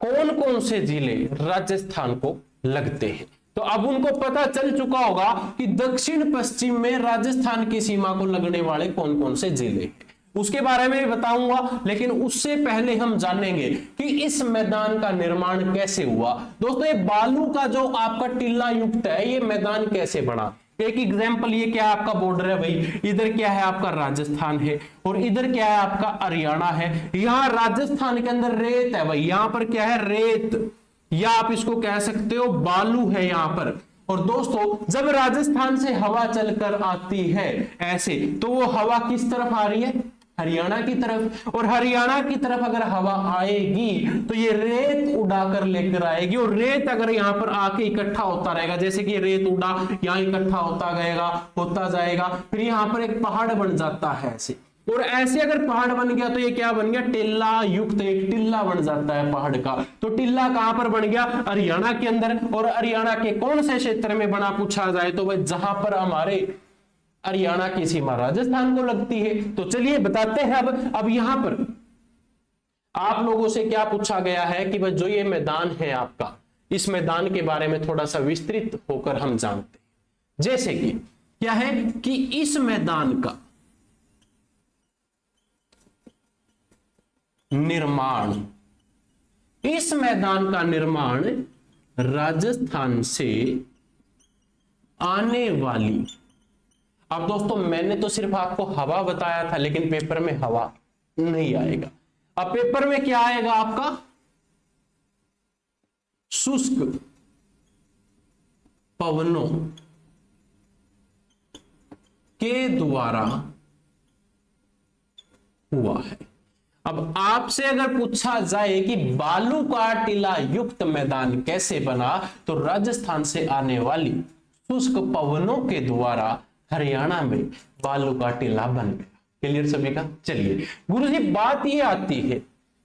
कौन कौन से जिले राजस्थान को लगते हैं। तो अब उनको पता चल चुका होगा कि दक्षिण पश्चिम में राजस्थान की सीमा को लगने वाले कौन कौन से जिले हैं, उसके बारे में भी बताऊंगा। लेकिन उससे पहले हम जानेंगे कि इस मैदान का निर्माण कैसे हुआ। दोस्तों ये बालू का जो आपका टिल्ला युक्त है ये मैदान कैसे बना? एक एग्जांपल, ये क्या आपका बॉर्डर है भाई, इधर क्या है आपका राजस्थान है और इधर क्या है आपका हरियाणा है। यहां राजस्थान के अंदर रेत है भाई, यहां पर क्या है रेत, या आप इसको कह सकते हो बालू है यहां पर। और दोस्तों जब राजस्थान से हवा चलकर आती है ऐसे, तो वो हवा किस तरफ आ रही है? हरियाणा की तरफ। और हरियाणा की तरफ अगर हवा आएगी तो ये रेत उड़ाकर लेकर आएगी, और रेत अगर यहां पर आके इकट्ठा होता रहेगा, जैसे कि रेत उड़ा यहां इकट्ठा होता जाएगा, फिर यहां पर एक पहाड़ बन जाता है ऐसे। और ऐसे अगर पहाड़ बन गया तो ये क्या बन गया? टिल्ला युक्त एक टिल्ला बन जाता है पहाड़ का। तो टिल्ला कहां पर बन गया? हरियाणा के अंदर। और हरियाणा के कौन से क्षेत्र में बना पूछा जाए तो वह जहां पर हमारे हरियाणा की सीमा राजस्थान को लगती है। तो चलिए बताते हैं। अब यहां पर आप लोगों से क्या पूछा गया है कि भाई जो ये मैदान है आपका, इस मैदान के बारे में थोड़ा सा विस्तृत होकर हम जानते हैं। जैसे कि क्या है कि इस मैदान का निर्माण, इस मैदान का निर्माण राजस्थान से आने वाली, अब दोस्तों मैंने तो सिर्फ आपको हवा बताया था लेकिन पेपर में हवा नहीं आएगा। अब पेपर में क्या आएगा आपका? शुष्क पवनों के द्वारा हुआ है। अब आपसे अगर पूछा जाए कि बालू का टिल्ला युक्त मैदान कैसे बना, तो राजस्थान से आने वाली शुष्क पवनों के द्वारा हरियाणा में बालू का टिल्ला बन गया। क्लियर सभी का? चलिए गुरुजी बात ये आती है,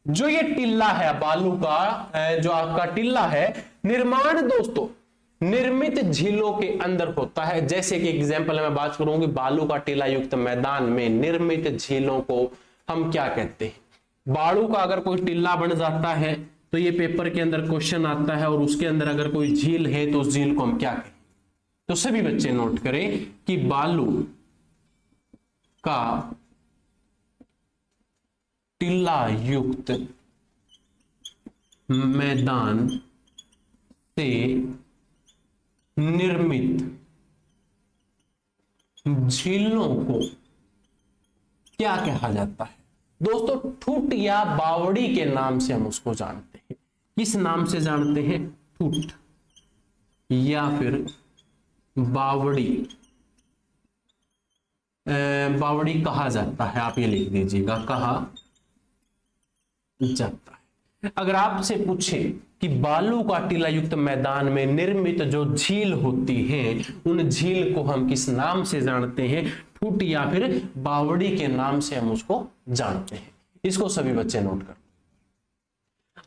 जो ये टिल्ला है बालू का, जो आपका टिल्ला है, निर्माण दोस्तों निर्मित झीलों के अंदर होता है। जैसे कि एग्जांपल मैं बात करूंगी बालू का टिल्ला युक्त मैदान में निर्मित झीलों को हम क्या कहते हैं? बालू का अगर कोई टिल्ला बन जाता है तो ये पेपर के अंदर क्वेश्चन आता है, और उसके अंदर अगर कोई झील है तो उस झील को हम क्या कहें? तो सभी बच्चे नोट करें कि बालू का टिल्ला युक्त मैदान से निर्मित झीलों को क्या कहा जाता है? दोस्तों ठूट या बावड़ी के नाम से हम उसको जानते हैं। किस नाम से जानते हैं? ठूट या फिर बावड़ी। बावड़ी कहा जाता है, आप ये लिख दीजिएगा, कहा जाता है। अगर आपसे पूछे कि बालू का टिल्ला युक्त मैदान में निर्मित जो झील होती है, उन झील को हम किस नाम से जानते हैं? ठूट या फिर बावड़ी के नाम से हम उसको जानते हैं। इसको सभी बच्चे नोट कर।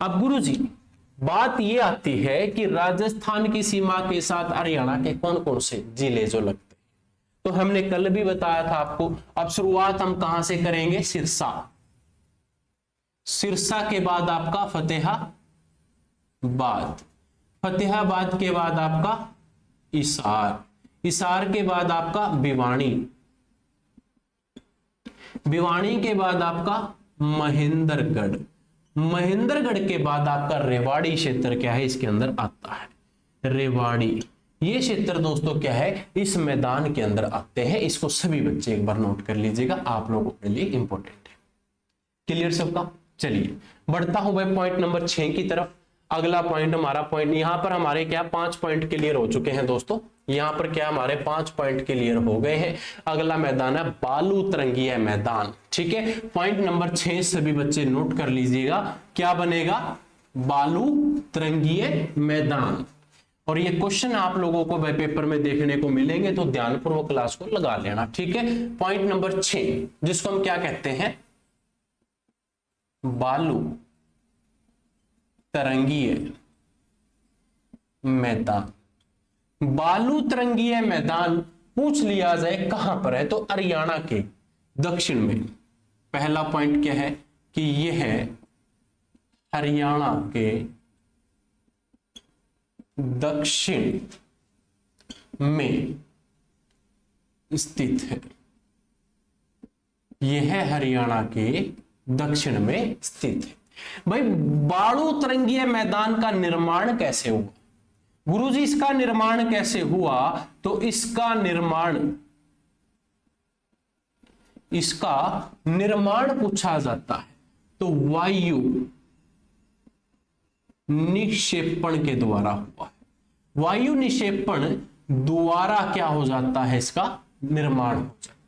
अब गुरुजी बात यह आती है कि राजस्थान की सीमा के साथ हरियाणा के कौन कौन से जिले जो लगते हैं, तो हमने कल भी बताया था आपको। अब शुरुआत हम कहां से करेंगे? सिरसा। सिरसा के बाद आपका फतेहाबाद, फतेहाबाद के बाद आपका हिसार, हिसार के बाद आपका भिवानी, भिवानी के बाद आपका महेंद्रगढ़, महेंद्रगढ़ के बाद आपका रेवाड़ी क्षेत्र क्या है इसके अंदर आता है, रेवाड़ी। ये क्षेत्र दोस्तों क्या है, इस मैदान के अंदर आते हैं। इसको सभी बच्चे एक बार नोट कर लीजिएगा, आप लोगों के लिए इंपॉर्टेंट है। क्लियर सबका? चलिए बढ़ता हूं भाई पॉइंट नंबर 6 की तरफ। अगला पॉइंट हमारा पॉइंट, यहां पर हमारे क्या 5 पॉइंट क्लियर हो चुके हैं दोस्तों। यहां पर क्या हमारे 5 पॉइंट क्लियर हो गए हैं। अगला मैदान है बालू तरंगीय मैदान। ठीक है, पॉइंट नंबर 6 सभी बच्चे नोट कर लीजिएगा, क्या बनेगा, बालू तरंगीय मैदान। और ये क्वेश्चन आप लोगों को भाई पेपर में देखने को मिलेंगे, तो ध्यानपूर्वक क्लास को लगा लेना। ठीक है, पॉइंट नंबर 6 जिसको हम क्या कहते हैं, बालू तरंगीय मैदान। बालू तरंगीय मैदान पूछ लिया जाए कहां पर है, तो हरियाणा के दक्षिण में। पहला पॉइंट क्या है कि यह है हरियाणा के दक्षिण में स्थित है। यह हरियाणा के दक्षिण में स्थित है। भाई बालू तरंगीय मैदान का निर्माण कैसे हुआ, गुरुजी इसका निर्माण कैसे हुआ, तो इसका निर्माण पूछा जाता है तो वायु निक्षेपण के द्वारा हुआ है। वायु निक्षेपण द्वारा क्या हो जाता है, इसका निर्माण हो जाता है।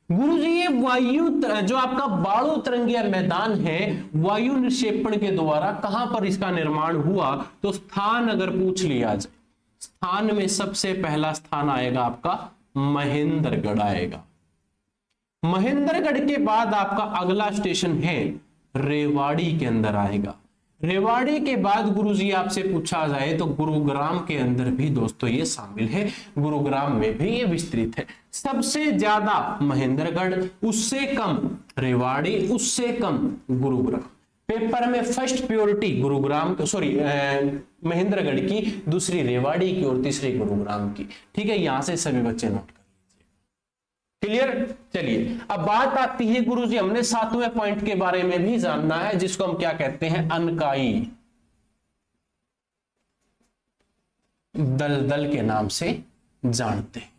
गुरुजी ये वायु जो आपका बालू तरंगीय मैदान है, वायु निक्षेपण के द्वारा कहां पर इसका निर्माण हुआ, तो स्थान अगर पूछ लिया जाए, स्थान में सबसे पहला स्थान आएगा आपका महेंद्रगढ़ आएगा। महेंद्रगढ़ के बाद आपका अगला स्टेशन है रेवाड़ी के अंदर आएगा। रेवाड़ी के बाद गुरुजी आपसे पूछा जाए तो गुरुग्राम के अंदर भी दोस्तों ये शामिल है, गुरुग्राम में भी ये विस्तृत है। सबसे ज्यादा महेंद्रगढ़, उससे कम रेवाड़ी, उससे कम गुरुग्राम। पेपर में first purity Gurugram, sorry Mahendragarh की, दूसरी रेवाड़ी की और तीसरी गुरुग्राम की। ठीक है, यहां से सभी बच्चे नोट कर लीजिए। क्लियर? चलिए अब बात आती है गुरुजी, हमने 7वें पॉइंट के बारे में भी जानना है, जिसको हम क्या कहते हैं, अनकाई दलदल के नाम से जानते हैं।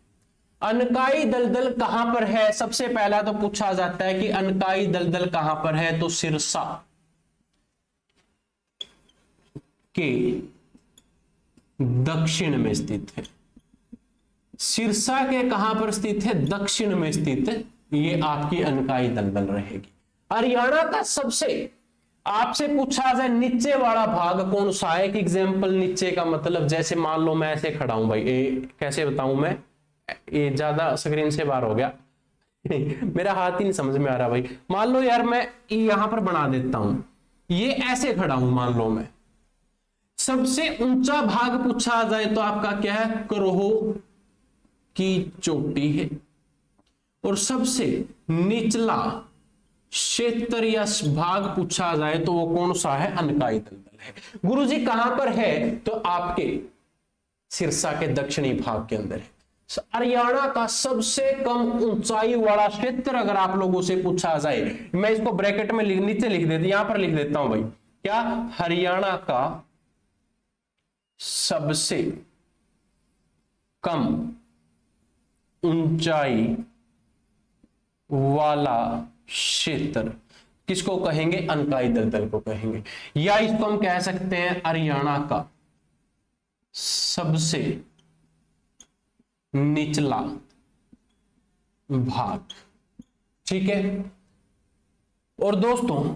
अनकाई दलदल कहां पर है, सबसे पहला तो पूछा जाता है कि अनकाई दलदल कहां पर है, तो सिरसा के दक्षिण में स्थित है। सिरसा के कहां पर स्थित है, दक्षिण में स्थित है, ये आपकी अनकाई दलदल रहेगी। हरियाणा का सबसे, आपसे पूछा जाए नीचे वाला भाग कौन सा है, एक एग्जांपल नीचे का मतलब, जैसे मान लो मैं ऐसे खड़ा हूं भाई, कैसे बताऊं मैं, ये ज्यादा स्क्रीन से बाहर हो गया मेरा हाथ ही नहीं समझ में आ रहा भाई। मान लो यार मैं यहां पर बना देता हूं, ये ऐसे खड़ा हूं मान लो मैं। सबसे ऊंचा भाग पूछा जाए तो आपका क्या है, करोहो की चोटी है। और सबसे निचला क्षेत्र या भाग पूछा जाए तो वो कौन सा है, अनकाई दलदल है। गुरुजी कहां पर है, तो आपके सिरसा के दक्षिणी भाग के अंदर है। हरियाणा का सबसे कम ऊंचाई वाला क्षेत्र अगर आप लोगों से पूछा जाए, मैं इसको ब्रैकेट में नीचे लिख देता, यहां पर लिख देता हूं भाई, क्या, हरियाणा का सबसे कम ऊंचाई वाला क्षेत्र किसको कहेंगे, अनकाई दलदल को कहेंगे। या इसको हम कह सकते हैं हरियाणा का सबसे निचला भाग। ठीक है, और दोस्तों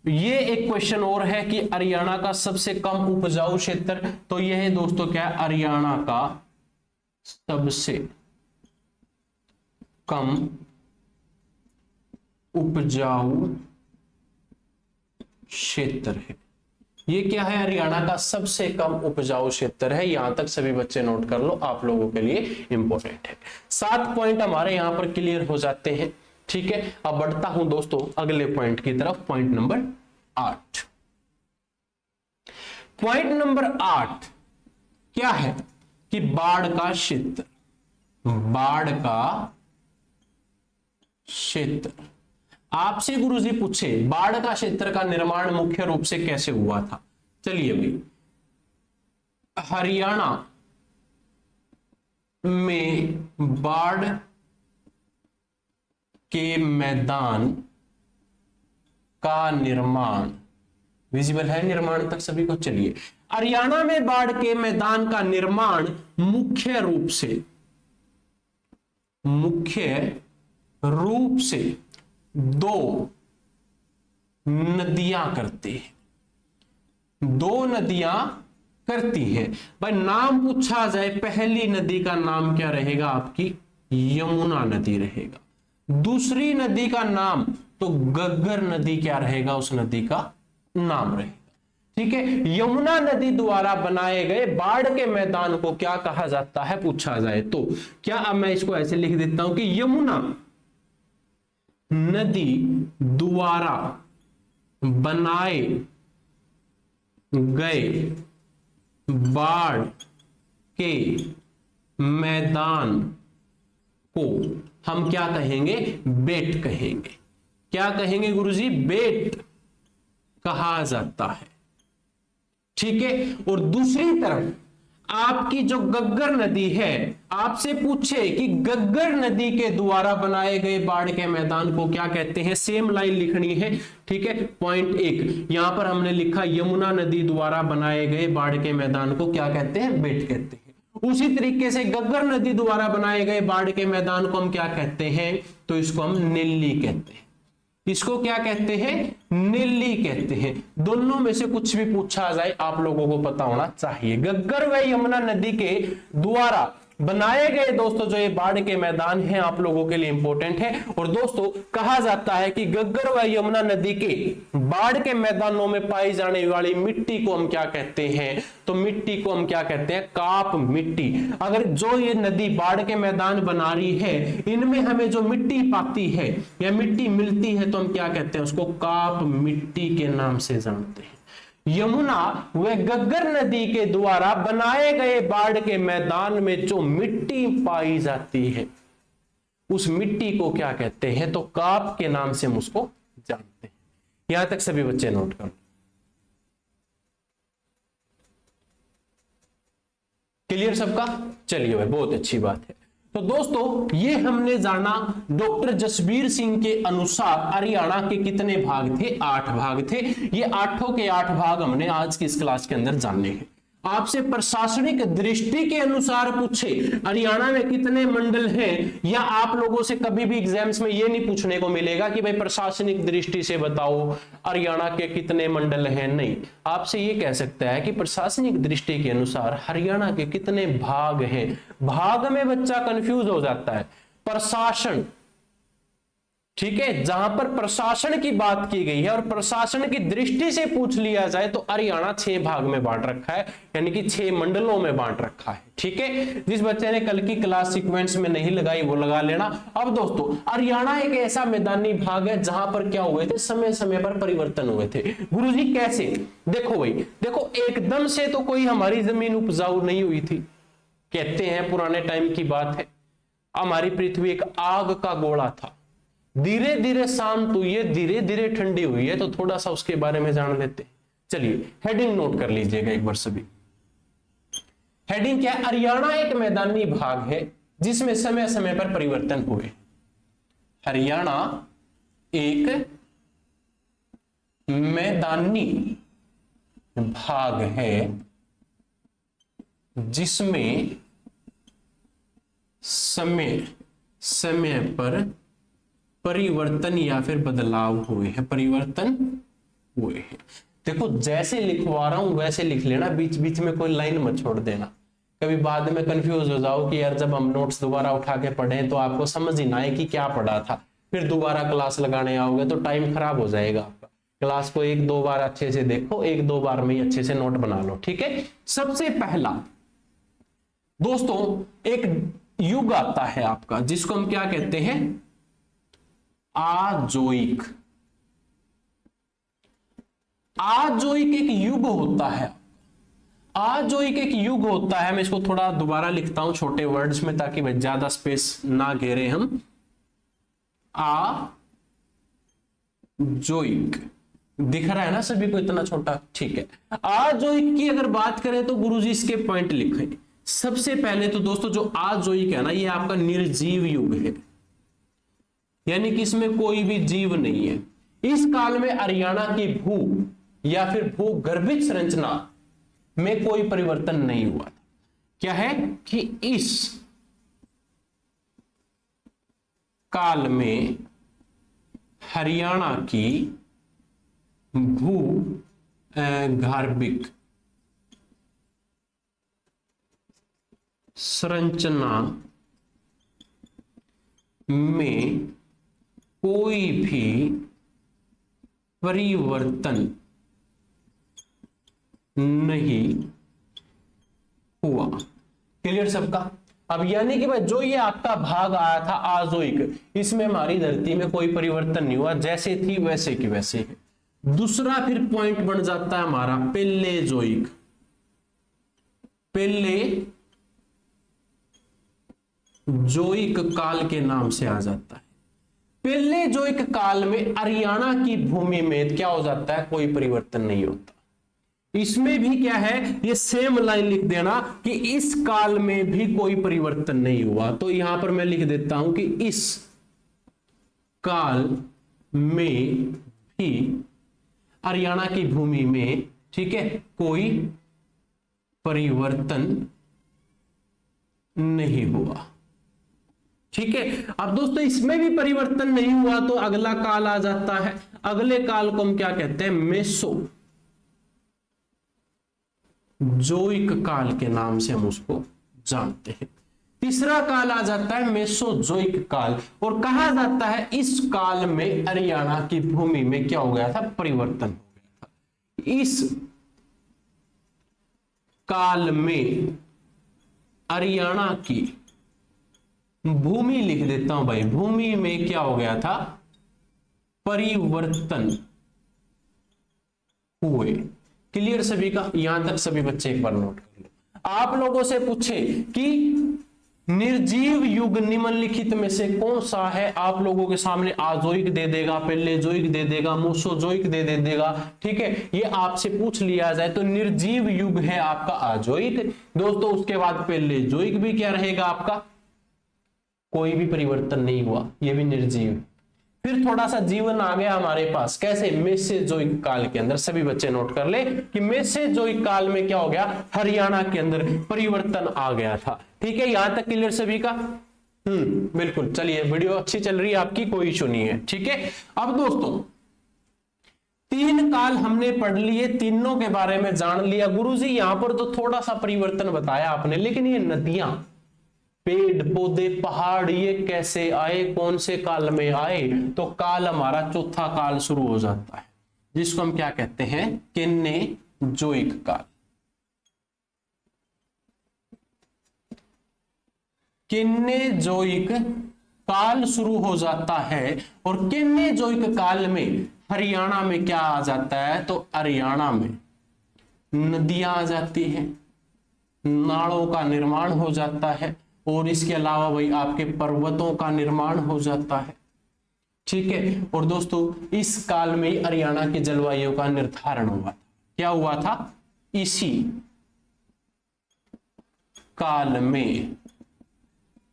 ये एक क्वेश्चन और है कि हरियाणा का सबसे कम उपजाऊ क्षेत्र, तो यह है दोस्तों क्या है, हरियाणा का सबसे कम उपजाऊ क्षेत्र है। ये क्या है, हरियाणा का सबसे कम उपजाऊ क्षेत्र है। यहां तक सभी बच्चे नोट कर लो, आप लोगों के लिए इंपॉर्टेंट है। 7 पॉइंट हमारे यहां पर क्लियर हो जाते हैं। ठीक है, अब बढ़ता हूं दोस्तों अगले पॉइंट की तरफ, पॉइंट नंबर 8। पॉइंट नंबर 8 क्या है कि बाढ़ का क्षेत्र, बाढ़ का क्षेत्र। आपसे गुरुजी पूछे बाढ़ का क्षेत्र का निर्माण मुख्य रूप से कैसे हुआ था, चलिए भाई, हरियाणा में बाढ़ के मैदान का निर्माण, विजिबल है निर्माण तक सभी को? चलिए, हरियाणा में बाढ़ के मैदान का निर्माण मुख्य रूप से दो नदियां करती है, दो नदियां करती है। भाई नाम पूछा जाए, पहली नदी का नाम क्या रहेगा? आपकी यमुना नदी रहेगा। दूसरी नदी का नाम तो गग्गर नदी क्या रहेगा? उस नदी का नाम रहेगा। ठीक है, यमुना नदी द्वारा बनाए गए बाढ़ के मैदान को क्या कहा जाता है पूछा जाए तो? क्या, अब मैं इसको ऐसे लिख देता हूं कि यमुना नदी द्वारा बनाए गए बाढ़ के मैदान को हम क्या कहेंगे? बेट कहेंगे। क्या कहेंगे गुरुजी? बेट कहा जाता है। ठीक है, और दूसरी तरफ आपकी जो गग्गर नदी है, आपसे पूछे कि गग्गर नदी के द्वारा बनाए गए बाढ़ के मैदान को क्या कहते हैं? सेम लाइन लिखनी है। ठीक है, पॉइंट 1 यहां पर हमने लिखा यमुना नदी द्वारा बनाए गए बाढ़ के मैदान को क्या कहते हैं? बेट कहते हैं। उसी तरीके से गग्गर नदी द्वारा बनाए गए बाढ़ के मैदान को हम क्या कहते हैं? तो इसको हम नीली कहते हैं। इसको क्या कहते हैं? नीली कहते हैं। दोनों में से कुछ भी पूछा जाए आप लोगों को पता होना चाहिए। गग्गर व यमुना नदी के द्वारा बनाए गए दोस्तों जो ये बाढ़ के मैदान हैं आप लोगों के लिए इंपॉर्टेंट है। और दोस्तों कहा जाता है कि गग्गर व यमुना नदी के बाढ़ के मैदानों में पाई जाने वाली मिट्टी को हम क्या कहते हैं? तो मिट्टी को हम क्या कहते हैं? काप मिट्टी। अगर जो ये नदी बाढ़ के मैदान बना रही है, इनमें हमें जो मिट्टी पाती है या मिट्टी मिलती है तो हम क्या कहते हैं? उसको काप मिट्टी के नाम से जानते हैं। यमुना व गग्गर नदी के द्वारा बनाए गए बाढ़ के मैदान में जो मिट्टी पाई जाती है उस मिट्टी को क्या कहते हैं? तो काप के नाम से हम उसको जानते हैं। यहां तक सभी बच्चे नोट करो। क्लियर सबका? चलिए भाई, बहुत अच्छी बात है। तो दोस्तों ये हमने जाना डॉक्टर जसबीर सिंह के अनुसार हरियाणा के कितने भाग थे? 8 भाग थे। ये 8 के 8 भाग हमने आज की इस क्लास के अंदर जानने हैं। आपसे प्रशासनिक दृष्टि के अनुसार पूछे हरियाणा में कितने मंडल हैं, या आप लोगों से कभी भी एग्जाम्स में ये नहीं पूछने को मिलेगा कि भाई प्रशासनिक दृष्टि से बताओ हरियाणा के कितने मंडल हैं। नहीं, आपसे ये कह सकता है कि प्रशासनिक दृष्टि के अनुसार हरियाणा के कितने भाग हैं। भाग में बच्चा कंफ्यूज हो जाता है। प्रशासन, ठीक है, जहां पर प्रशासन की बात की गई है और प्रशासन की दृष्टि से पूछ लिया जाए तो हरियाणा 6 भाग में बांट रखा है, यानी कि 6 मंडलों में बांट रखा है। ठीक है, जिस बच्चे ने कल की क्लास सीक्वेंस में नहीं लगाई वो लगा लेना। अब दोस्तों हरियाणा एक ऐसा मैदानी भाग है जहां पर क्या हुए थे? समय समय पर परिवर्तन हुए थे। गुरुजी कैसे? देखो भाई, देखो एकदम से तो कोई हमारी जमीन उपजाऊ नहीं हुई थी। कहते हैं पुराने टाइम की बात है, हमारी पृथ्वी एक आग का गोला था, धीरे धीरे शांत हुई है, धीरे धीरे ठंडी हुई है। तो थोड़ा सा उसके बारे में जान लेते हैं। चलिए हेडिंग नोट कर लीजिएगा एक बार सभी। हेडिंग क्या है? हरियाणा एक मैदानी भाग है जिसमें समय समय पर परिवर्तन हुए। हरियाणा एक मैदानी भाग है जिसमें समय समय पर परिवर्तन या फिर बदलाव हुए हैं। परिवर्तन हुए हैं। देखो जैसे लिखवा रहा हूं वैसे लिख लेना, बीच बीच में कोई लाइन मत छोड़ देना। कभी बाद में कंफ्यूज हो जाओ कि यार जब हम नोट्स दोबारा उठा के पढ़ें तो आपको समझ ही ना आए कि क्या पढ़ा था, फिर दोबारा क्लास लगाने आओगे तो टाइम खराब हो जाएगा आपका। क्लास को 1-2 बार अच्छे से देखो, 1-2 बार में ही अच्छे से नोट बना लो। ठीक है, सबसे पहला दोस्तों एक युग आता है आपका जिसको हम क्या कहते हैं? आजोइक। आजोइक एक युग होता है। आजोइक एक युग होता है। मैं इसको थोड़ा दोबारा लिखता हूं छोटे वर्ड्स में ताकि भाई ज्यादा स्पेस ना घेरे हम। आजोइक दिख रहा है ना सभी को? इतना छोटा, ठीक है। आजोइक की अगर बात करें तो गुरुजी इसके पॉइंट लिखे। सबसे पहले तो दोस्तों जो आजोइक है ना, ये आपका निर्जीव युग है, यानी कि इसमें कोई भी जीव नहीं है। इस काल में हरियाणा की भू या फिर भूगर्भिक संरचना में कोई परिवर्तन नहीं हुआ था। क्या है कि इस काल में हरियाणा की भूगर्भिक संरचना में कोई भी परिवर्तन नहीं हुआ। क्लियर सबका? अब यानी कि भाई जो ये आपका भाग आया था आजोइक, इसमें हमारी धरती में कोई परिवर्तन नहीं हुआ, जैसे थी वैसे की वैसे है। दूसरा फिर पॉइंट बन जाता है हमारा पेलेजोइक। पेलेजोइक काल के नाम से आ जाता है। पेलेजोइक काल में हरियाणा की भूमि में क्या हो जाता है, कोई परिवर्तन नहीं होता। इसमें भी क्या है, ये सेम लाइन लिख देना कि इस काल में भी कोई परिवर्तन नहीं हुआ। तो यहां पर मैं लिख देता हूं कि इस काल में भी हरियाणा की भूमि में, ठीक है, कोई परिवर्तन नहीं हुआ। ठीक है। अब दोस्तों इसमें भी परिवर्तन नहीं हुआ तो अगला काल आ जाता है। अगले काल को हम क्या कहते हैं, मेसोजोइक काल के नाम से हम उसको जानते हैं। तीसरा काल आ जाता है मेसोजोइक काल, और कहा जाता है इस काल में हरियाणा की भूमि में क्या हो गया था, परिवर्तन हो गया था। इस काल में हरियाणा की भूमि लिख देता हूं भाई, भूमि में क्या हो गया था, परिवर्तन हुए। क्लियर सभी का? यहां तक सभी बच्चे एक बार नोट कर लो। आप लोगों से पूछे कि निर्जीव युग निम्नलिखित में से कौन सा है, आप लोगों के सामने आजोइक दे देगा, पेलेजोइक दे देगा, मोसोजोइक दे देगा। ठीक है, ये आपसे पूछ लिया जाए तो निर्जीव युग है आपका आजोइक दोस्तों। उसके बाद पेलेजोइक भी क्या रहेगा आपका, कोई भी परिवर्तन नहीं हुआ, ये भी निर्जीव। फिर थोड़ा सा जीवन आ गया हमारे पास, कैसे, मेसोजोइक काल के अंदर। सभी बच्चे नोट कर ले कि मेसोजोइक काल में क्या हो गया, हरियाणा के अंदर परिवर्तन आ गया था। ठीक है, यहां तक क्लियर सभी का? बिल्कुल। चलिए, वीडियो अच्छी चल रही है आपकी, कोई इशू नहीं है। ठीक है, अब दोस्तों 3 काल हमने पढ़ लिए, तीनों के बारे में जान लिया। गुरुजी यहां पर तो थोड़ा सा परिवर्तन बताया आपने, लेकिन ये नदियां, पेड़ पौधे, पहाड़, ये कैसे आए, कौन से काल में आए? तो काल हमारा चौथा काल शुरू हो जाता है, जिसको हम क्या कहते हैं, केनेजोइक काल। केनेजोइक काल शुरू हो जाता है, और केनेजोइक काल में हरियाणा में क्या आ जाता है, तो हरियाणा में नदियां आ जाती हैं, नालों का निर्माण हो जाता है, और इसके अलावा भाई आपके पर्वतों का निर्माण हो जाता है। ठीक है, और दोस्तों इस काल में ही हरियाणा की जलवायु का निर्धारण हुआ था। क्या हुआ था, इसी काल में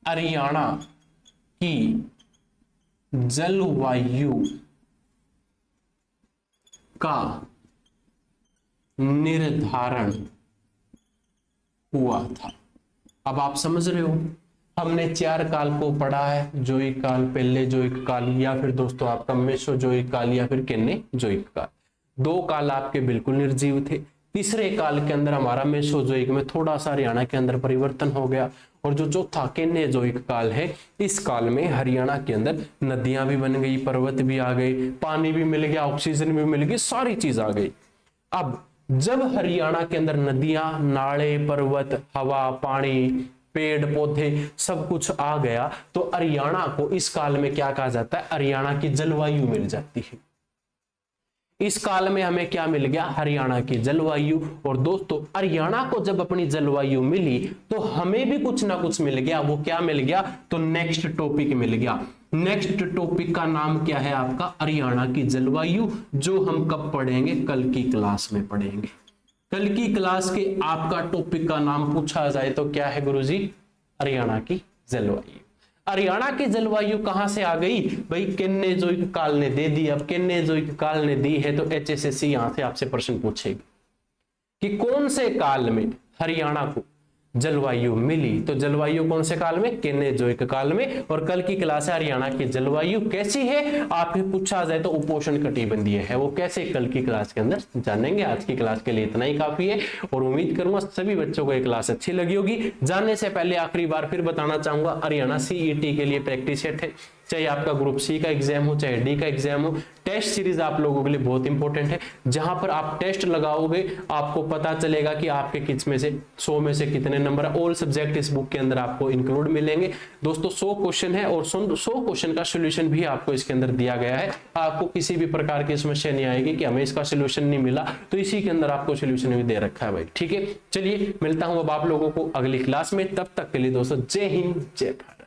हरियाणा की जलवायु का निर्धारण हुआ था। अब आप समझ रहे हो, हमने 4 काल को पढ़ा है, जोइक काल, पेलेजोइक काल, या फिर दोस्तों आपका मेसोजोइक काल, या फिर केनेजोइक काल। 2 काल आपके बिल्कुल निर्जीव थे। तीसरे काल के अंदर हमारा मेसोजोइक में थोड़ा सा हरियाणा के अंदर परिवर्तन हो गया, और जो चौथा केनेजोइक काल है, इस काल में हरियाणा के अंदर नदियां भी बन गई, पर्वत भी आ गए, पानी भी मिल गया, ऑक्सीजन भी मिल गई, सारी चीज आ गई। अब जब हरियाणा के अंदर नदियां, नाले, पर्वत, हवा, पानी, पेड़ पौधे सब कुछ आ गया, तो हरियाणा को इस काल में क्या कहा जाता है, हरियाणा की जलवायु मिल जाती है। इस काल में हमें क्या मिल गया, हरियाणा की जलवायु। और दोस्तों हरियाणा को जब अपनी जलवायु मिली तो हमें भी कुछ ना कुछ मिल गया। वो क्या मिल गया, तो नेक्स्ट टॉपिक मिल गया। नेक्स्ट टॉपिक का नाम क्या है आपका, हरियाणा की जलवायु, जो हम कब पढ़ेंगे, कल की क्लास में पढ़ेंगे। कल की क्लास के आपका टॉपिक का नाम पूछा जाए तो क्या है गुरुजी? हरियाणा की जलवायु। हरियाणा की जलवायु कहां से आ गई भाई? केनेजोइक काल ने दे दी। अब केनेजोइक काल ने दी है तो एचएसएससी यहां से आपसे प्रश्न पूछेगी कि कौन से काल में हरियाणा को जलवायु मिली। तो जलवायु कौन से काल में? केनेजोइक काल में। और कल की क्लास है हरियाणा की जलवायु कैसी है, आपसे पूछा जाए तो उपोष्ण कटिबंधीय है। वो कैसे, कल की क्लास के अंदर जानेंगे। आज की क्लास के लिए इतना ही काफी है और उम्मीद करूंगा सभी बच्चों को ये क्लास अच्छी लगी होगी। जानने से पहले आखिरी बार फिर बताना चाहूंगा, हरियाणा सीईटी के लिए प्रैक्टिस सेट है, चाहे आपका ग्रुप सी का एग्जाम हो चाहे डी का एग्जाम हो। टेस्ट सीरीज आप लोगों के लिए बहुत इंपॉर्टेंट है, जहां पर आप टेस्ट लगाओगे आपको पता चलेगा कि आपके किस में से 100 में से कितने नंबर। ऑल सब्जेक्ट इस बुक के अंदर आपको इंक्लूड मिलेंगे दोस्तों। 100 क्वेश्चन है और 100 क्वेश्चन का सोल्यूशन भी आपको इसके अंदर दिया गया है। आपको किसी भी प्रकार की समस्या नहीं आएगी कि हमें इसका सोल्यूशन नहीं मिला, तो इसी के अंदर आपको सोल्यूशन भी दे रखा है भाई। ठीक है, चलिए मिलता हूं अब आप लोगों को अगली क्लास में। तब तक के लिए दोस्तों जय हिंद जय भारत।